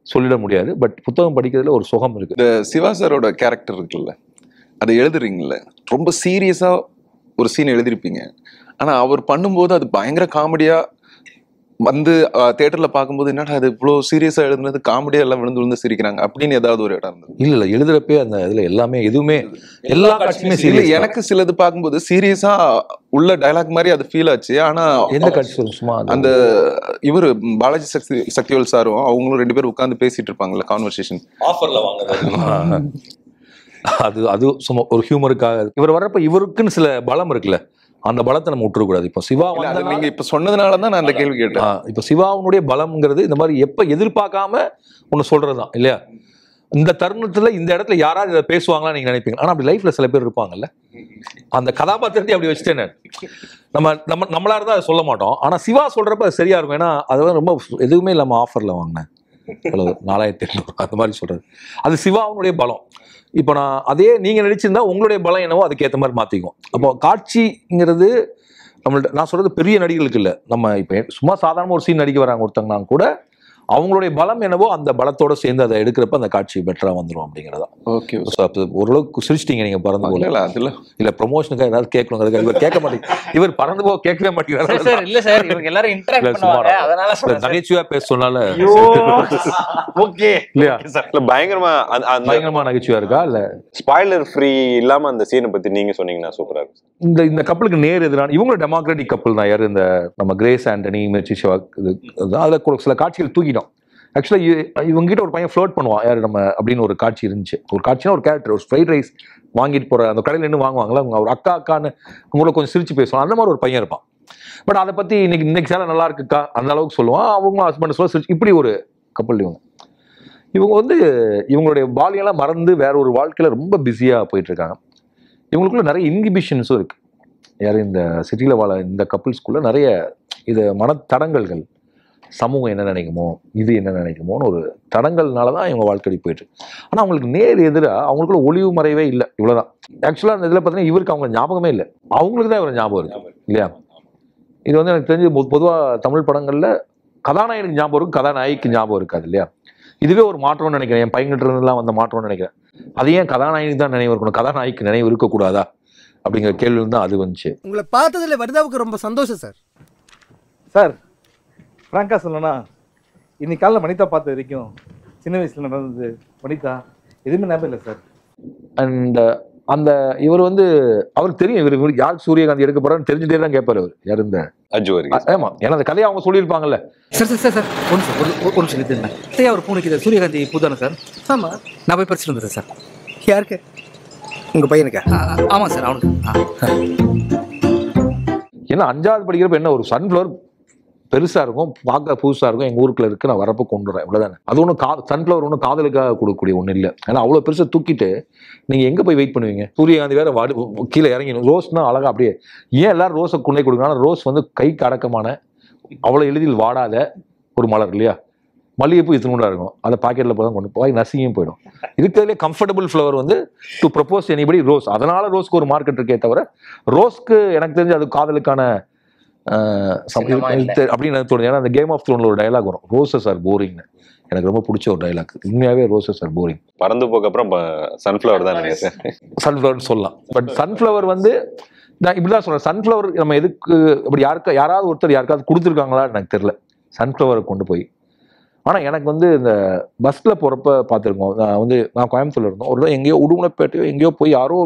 சொல்லிட முடியாது. பட் புத்தகம் படிக்கிறதுல ஒரு சுகம் இருக்குது. இந்த சிவா சாரோட கேரக்டர் இருக்குல்ல, அதை எழுதுறீங்கல்ல, ரொம்ப சீரியஸாக ஒரு சீன் எழுதிருப்பீங்க. ஆனால் அவர் பண்ணும்போது அது பயங்கர காமெடியாக வந்து தியேட்டரில் பார்க்கும்போது என்னடா அது இவ்வளோ சீரியஸாக எழுதுனது, காமெடியாக எல்லாம் விழுந்து சிரிக்கிறாங்க அப்படின்னு ஏதாவது ஒரு இடம் இருந்தது? இல்லை எழுதுறப்பே அந்த இதில் எல்லாமே எதுவுமே எல்லா காட்சியுமே சீரியஸ். எனக்கு சிலது பார்க்கும்போது சீரியஸாக உள்ள டைலாக் மாதிரி அது ஃபீல் ஆச்சு. ஆனால் எந்த காட்சி சும்மா அந்த இவர் பாலாஜி சக்திவேல் சாரும் அவங்களும் 2 பேரும் உட்காந்து பேசிட்டு இருப்பாங்கல்ல, கான்வர்சேஷன் ஆஃபர்ல வாங்க, அது சும்மா ஒரு ஹியூமருக்காக. இவர் வர்றப்ப இவருக்குன்னு சில பலம் இருக்குல்ல, அந்த பலத்தை நம்ம விட்டுறக்கூடாது. இப்போ சிவா நீங்க இப்ப சொன்னதுனால தான் நான் அந்த கேள்வி கேட்டேன். இப்போ சிவாவுடைய பலம்ங்கிறது இந்த மாதிரி எப்ப எதிர்பார்க்காம ஒன்று சொல்றதுதான் இல்லையா? இந்த தருணத்துல இந்த இடத்துல யாராவது இதை பேசுவாங்களா நீங்க நினைப்பீங்க. ஆனா அப்படி லைஃப்ல சில பேர் இருப்பாங்கல்ல, அந்த கதாபாத்திரத்தை அப்படி வச்சுட்டேன். நம்மளா இருந்தா அதை சொல்ல மாட்டோம். ஆனா சிவா சொல்றப்ப அது சரியா இருக்கும். ஏன்னா அது ரொம்ப எதுவுமே இல்லாம ஆஃபர்ல வாங்கினேன் 4800 அந்த மாதிரி சொல்றது. அது சிவாவுடைய பலம். இப்போ நான் அதே நீங்க நடிச்சிருந்தா உங்களுடைய பலம் என்னவோ அதுக்கேற்ற மாதிரி மாத்திக்கும். அப்போ காட்சிங்கிறது நம்மள்ட்ட, நான் சொல்றது பெரிய நடிகளுக்கு இல்லை, நம்ம இப்போ சும்மா சாதாரண ஒரு சீன் நடிக்க வராங்க ஒருத்தங்கன்னா கூட அவங்களுடைய பலம் என்னவோ அந்த பலத்தோட சேர்ந்து அதை எடுக்கிறப்ப அந்த காட்சி பெட்டரா வந்துடும் அப்படிங்கிறதா. ஓகே, ஓரளவுக்கு சிரிச்சிட்டீங்க நீங்க பறந்து போல. இல்ல ப்ரொமோஷனுக்கு ஏதாவது கேட்கணுங்கிறது இவர் கேட்க மாட்டேங்க. இவர் பறந்து போக கேட்கவே மாட்டேங்கிறாரு. இல்ல சார், இவங்க எல்லாரும் இன்டராக்ட் பண்ணுவாங்க, அதனால நகைச்சுவையா பேச சொன்னால ஓகே இல்லையா? பயங்கரமா நகைச்சுவையா இருக்கா இல்ல ஸ்பாயிலர் ஃப்ரீ இல்லாம அந்த சீனை பத்தி நீங்க சொன்னீங்கன்னா சூப்பரா இருக்கும். இந்த கப்பலுக்கு நேர் எதிரான இவங்களும் டெமோக்ராட்டிக் கப்பல் தான். யாரு இந்த நம்ம கிரேஸ் ஆண்டனி, மிர்ச்சி சிவா, அதுல சில காட்சிகள் தூக்கிட்டோம். ஆக்சுவலா இவங்க கிட்ட ஒரு பையன் ஃப்ளோட் பண்ணுவான் யாரு நம்ம அப்படின்னு ஒரு காட்சி இருந்துச்சு. ஒரு காட்சினா ஒரு கேரக்டர், ஒரு ஃப்ரைட் ரைஸ் வாங்கிட்டு போற அந்த கடையில் நின்று வாங்குவாங்களா அவங்க, ஒரு அக்கான்னு உங்களை கொஞ்சம் சிரிச்சு பேசுவான். அந்த மாதிரி ஒரு பையன் இருப்பான். பட் அதை பத்தி இன்னைக்கு சேலை நல்லா இருக்குக்கா அந்த அளவுக்கு சொல்லுவான். அவங்க ஹஸ்பண்ட் சொல்ல சிரிச்சு. இப்படி ஒரு கப்பல் இவங்க வந்து இவங்களுடைய பாலியெல்லாம் மறந்து வேற ஒரு வாழ்க்கையில ரொம்ப பிஸியா போயிட்டு இருக்காங்க. இவங்களுக்குள்ள நிறைய இன்ஹிபிஷன்ஸும் இருக்கு. யாரும் இந்த சிட்டியில் வாழ இந்த கப்பிள்ஸ்குள்ள நிறைய இது மனத்தடங்கல்கள், சமூகம் என்ன நினைக்குமோ, இது என்ன நினைக்குமோன்னு ஒரு தடங்கள்னால தான் இவங்க வாழ்க்கை போயிட்டு. ஆனால் அவங்களுக்கு நேர் எதிராக அவங்களுக்குள்ள ஒளிவு மறைவே இல்லை, இவ்வளோதான். ஆக்சுவலாக அந்த இதில் பார்த்தீங்கன்னா இவருக்கு அவங்க ஞாபகமே இல்லை, அவங்களுக்கு தான் இவரை ஞாபகம் இருக்கு இல்லையா? இது வந்து எனக்கு தெரிஞ்சு பொதுவாக தமிழ் படங்களில் கதாநாயகனுக்கு ஞாபகம் இருக்கும், கதாநாயகிக்கு ஞாபகம் இருக்காது இல்லையா? இதுவே ஒரு மாற்றம்னு நினைக்கிறேன். என் பையன்கிட்ட இருந்தெல்லாம் வந்த மாற்றம்னு நினைக்கிறேன். அது ஏன் கதாநாயகனுக்கு தான் நினைவு இருக்கணும், கதாநாயகிக்கு நினைவு இருக்கக்கூடாதா அப்படிங்கிற கேள்வி தான் அது வந்துச்சு. உங்களை பார்த்ததுல வனிதாவுக்கு ரொம்ப சந்தோஷம் சார். சார் ஃப்ராங்கா சொல்லணும்னா இன்னைக்கு காலைல வனிதா பார்த்த வரைக்கும் சின்ன வயசுல நடந்தது வனிதா எதுவுமே ஞாபகம் இல்லை சார். அண்ட் அந்த இவர் வந்து அவருக்கு தெரியும் இவர் யார் சூரியகாந்தி எடுக்க போறான்னு தெரிஞ்சுட்டே தான் கேட்பாரு அவர். யார் இந்த அஜு? ஆமா, ஏன்னா அந்த கதையை அவங்க சொல்லியிருப்பாங்கல்ல. சார் சார் சார் சார் ஒரு நிமிஷம் நிறுத்துங்க. ஒரு பூனைக்கு சூரியகாந்தி பூதானே சார்? ஆமா, நான் போய் பறிச்சுட்டு வந்துடுறேன் சார். யாருக்கு? உங்க பையனுக்கு? ஆமா சார், அவனுக்கு. ஏன்னா 5வது படிக்கிறப்ப என்ன ஒரு சன்ஃப்ளவர் பெருசா இருக்கும், பார்க்க புதுசா இருக்கும், எங்க ஊருக்குள்ள இருக்கு, நான் வரப்போ கொண்டு வரேன், இவ்வளவுதானே. அது ஒன்றும் சன்ஃப்ளவர் ஒன்றும் காதலுக்காக கொடுக்கக்கூடிய ஒன்றும் இல்லை. ஏன்னா அவ்வளோ பெருசா தூக்கிட்டு நீங்க எங்க போய் வெயிட் பண்ணுவீங்க? சூரியகாந்தி வேற கீழே இறங்கிடும். ரோஸ்னா அழகா அப்படியே. ஏன் எல்லாரும் ரோஸை கொண்டே கொடுக்கணும்? ரோஸ் வந்து கைக்கு அடக்கமான, அவ்வளோ எளிதில் வாடாத ஒரு மலர் இல்லையா? மல்லிகைப்பூ இத்தனூடா இருக்கும், அதை பாக்கெட்ல போய் கொண்டு போய் நசியும் போயிடும். இருக்கிறதுலே கம்ஃபர்டபுள் ஃப்ளவர் வந்து டு ப்ரப்போஸ் எனிபடி ரோஸ். அதனால ரோஸ்க்கு ஒரு மார்க்கெட் இருக்கே தவிர ரோஸ்க்கு எனக்கு தெரிஞ்சு அது காதலுக்கான அப்படின்னு தோணுது. ஏன்னா அந்த கேம் ஆஃப் த்ரோன்ல ஒரு டயலாக் வரும், ரோசஸ் ஆர் போரிங்னு. எனக்கு ரொம்ப பிடிச்ச ஒரு டயலாக். உண்மையாவே ரோசஸ் ஆர் போரிங். பறந்து போக அப்புறம் சன்ஃப்ளவர் தான் நினைக்கிறேன். சன்ஃப்ளவர்னு சொல்லலாம். பட் சன்ஃப்ளவர் வந்து நான் இப்படிதான் சொல்றேன். சன்ஃப்ளவர் நம்ம எதுக்கு அப்படி யாராவது ஒருத்தர் யாருக்காவது கொடுத்துருக்காங்களா எனக்கு தெரியல சன்ஃப்ளவரை கொண்டு போய். ஆனால் எனக்கு வந்து இந்த பஸ்ஸில் போகிறப்ப பார்த்துருக்கோம். நான் கோயம்புத்தூர்ல இருந்தோம். ஒரு எங்கேயோ உடுமலைப்பேட்டையோ எங்கேயோ போய் யாரோ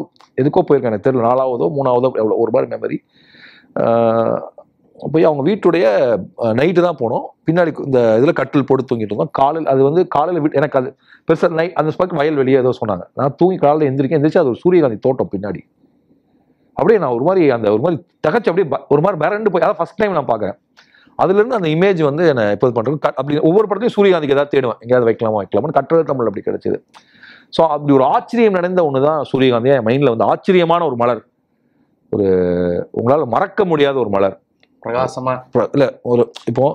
எதுக்கோ போயிருக்கேன், எனக்கு தெரியல, 4ஆவதோ 3ஆவதோ எவ்வளோ ஒரு மாதிரி மெமரி. போய் அவங்க வீட்டுடைய நைட்டு தான் போனோம். பின்னாடி இந்த இதில் கட்டில் போட்டு தூங்கிட்டு இருந்தோம். காலையில் அது வந்து காலையில் எனக்கு அது பெருசாக நைட் அந்த ஸ்பாட் வயல் வெளியே ஏதோ சொன்னாங்க. நான் தூங்கி காலையில் எந்திரிச்சு அது ஒரு சூரியகாந்தி தோட்டம் பின்னாடி. அப்படியே நான் ஒரு மாதிரி தகச்சு அப்படியே ஒரு மாதிரி மிரண்டு போய் அதான் ஃபர்ஸ்ட் டைம் நான் பார்க்குறேன். அதுலேருந்து அந்த இமேஜ் வந்து என்ன எப்போது பண்ணுறது அப்படி ஒவ்வொரு படத்தையும் சூரியகாந்திக்கு ஏதாவது தேடுவேன், எங்கேயாவது வைக்கலாமான்னு. கட்டுறது தமிழ் அப்படி கிடைச்சது. ஸோ அப்படி ஒரு ஆச்சரியம் நடந்த ஒன்று தான் சூரியகாந்தி. என் மைண்டில் வந்து ஆச்சரியமான ஒரு மலர், ஒரு உங்களால் மறக்க முடியாத ஒரு மலர், பிரகாசமா இல்லை ஒரு இப்போ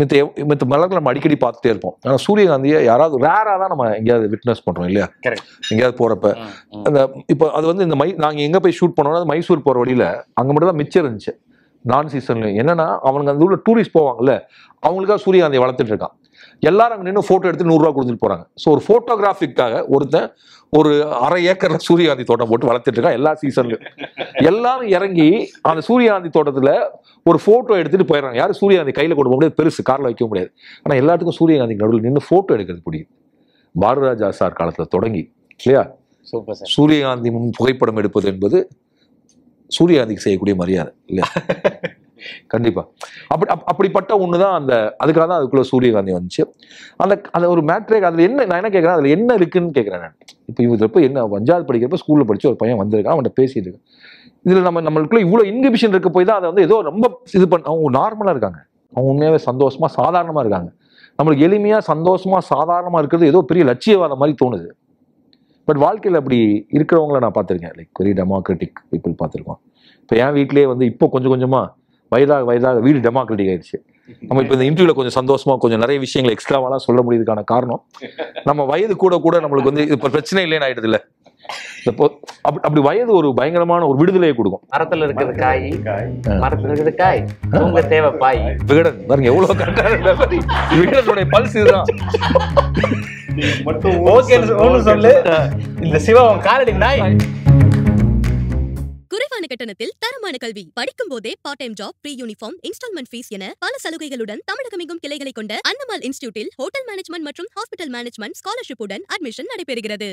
மித்த மலர்கள் நம்ம அடிக்கடி பார்த்துட்டே இருப்போம். ஆனால் சூரியகாந்தியை யாராவது ரேராக தான் நம்ம எங்கேயாவது விட்னஸ் பண்ணுறோம் இல்லையா? எங்கேயாவது போகிறப்ப அந்த இப்போ அது வந்து இந்த நாங்கள் எங்கே போய் ஷூட் பண்ணோம்னா மைசூர் போகிற வழியில் அங்கே மட்டும் தான் மிச்சம் இருந்துச்சு நான் சீசன்லையும். என்னன்னா அவனுக்கு அந்த உள்ள டூரிஸ்ட் போவாங்கல்ல, அவங்களுக்காக சூரியகாந்தியை வளர்த்துட்டு இருக்கான். எல்லாரும் அங்கே நின்று ஃபோட்டோ எடுத்து 100 ரூபா கொடுத்துட்டு போகிறாங்க. ஸோ ஒரு ஃபோட்டோகிராஃபிக்காக ஒருத்தன் ஒரு 1/2 ஏக்கர்ல சூரியகாந்தி தோட்டம் போட்டு வளர்த்துட்டு இருக்கான் எல்லா சீசன்லையும். எல்லாரும் இறங்கி அந்த சூரியகாந்தி தோட்டத்தில் ஒரு ஃபோட்டோ எடுத்துட்டு போயிடறாங்க. யாரும் சூரியகாந்தி கையில் கொண்டு போக முடியாது, பெருசு காரில் வைக்க முடியாது. ஆனால் எல்லாத்துக்கும் சூரியகாந்தி நடுவில் நின்று ஃபோட்டோ எடுக்கிறது பிடிக்கும். பாரதிராஜா சார் காலத்தில் தொடங்கி இல்லையா, சூரியகாந்தி முன் புகைப்படம் எடுப்பது என்பது சூரியகாந்திக்கு செய்யக்கூடிய மரியாதை இல்லையா? கண்டிப்பா அப்படிப்பட்ட ஒண்ணுதான் அந்த அதுக்காக தான் அதுக்குள்ள சூரியகாந்தி வந்துச்சு. அந்த ஒரு மேட்ரேக் அதுல என்ன நான் என்ன கேட்கறேன், அதுல என்ன இருக்குன்னு கேட்கறேன் நான். இப்போ இவங்க என்ன 5வது படிக்கிறப்ப ஸ்கூல்ல படிச்சு ஒரு பையன் வந்திருக்கான், அவன்கிட்ட பேசிட்டு இருக்கேன். இதுல நம்மளுக்குள்ள இவ்வளவு இன்ஹிபிஷன் இருக்க போய் தான் அதை வந்து ஏதோ ரொம்ப இது அவங்க நார்மலா இருக்காங்க, அவங்க உண்மையாவே சந்தோஷமா சாதாரணமா இருக்காங்க. நம்மளுக்கு எளிமையாக சந்தோஷமாக சாதாரணமாக இருக்கிறது ஏதோ பெரிய லட்சியவாதம் மாதிரி தோணுது. பட் வாழ்க்கையில் அப்படி இருக்கிறவங்கள நான் பார்த்துருக்கேன். லைக் வெரி டெமோக்ராட்டிக் பீப்புள் பார்த்துருக்கோம். இப்போ என் வீட்டிலேயே வந்து இப்போ கொஞ்சம் கொஞ்சமாக வயதாக வீடு டெமோக்ராட்டிக் ஆயிடுச்சு. நம்ம இப்போ இந்த இன்டர்வியூவில் கொஞ்சம் சந்தோஷமாக கொஞ்சம் நிறைய விஷயங்கள் எக்ஸ்ட்ராவாலாம் சொல்ல முடியுதுக்கான காரணம் நம்ம வயது கூட நம்மளுக்கு வந்து இப்போ பிரச்சனை இல்லைன்னு ஆயிடுது இல்லை. இப்போ அப்படி வயது ஒரு பயங்கரமான ஒரு விடுதலையை கொடுக்கும். மரத்துல இருக்குது காய், மரத்துல இருக்குது காய், உங்க தேவை பாய். விகடன் பாருங்க எவ்வளவு கரெக்டா விகடனுடைய பல்ஸ் இதுதான். சொல்லு இந்த சிவம் காலடி நாய். குறைவான கட்டணத்தில் தரமான கல்வி, படிக்கும் போதே part time job, free uniform, installment fees என பல சலுகைகளுடன் தமிழகமெங்கும் கிளைகளை கொண்ட அன்னமால் இன்ஸ்டிடியூட்டில் ஹோட்டல் மேனேஜ்மெண்ட் மற்றும் ஹாஸ்பிட்டல் மேனேஜ்மெண்ட் ஸ்காலர்ஷிப்புடன் அட்மிஷன் நடைபெறுகிறது.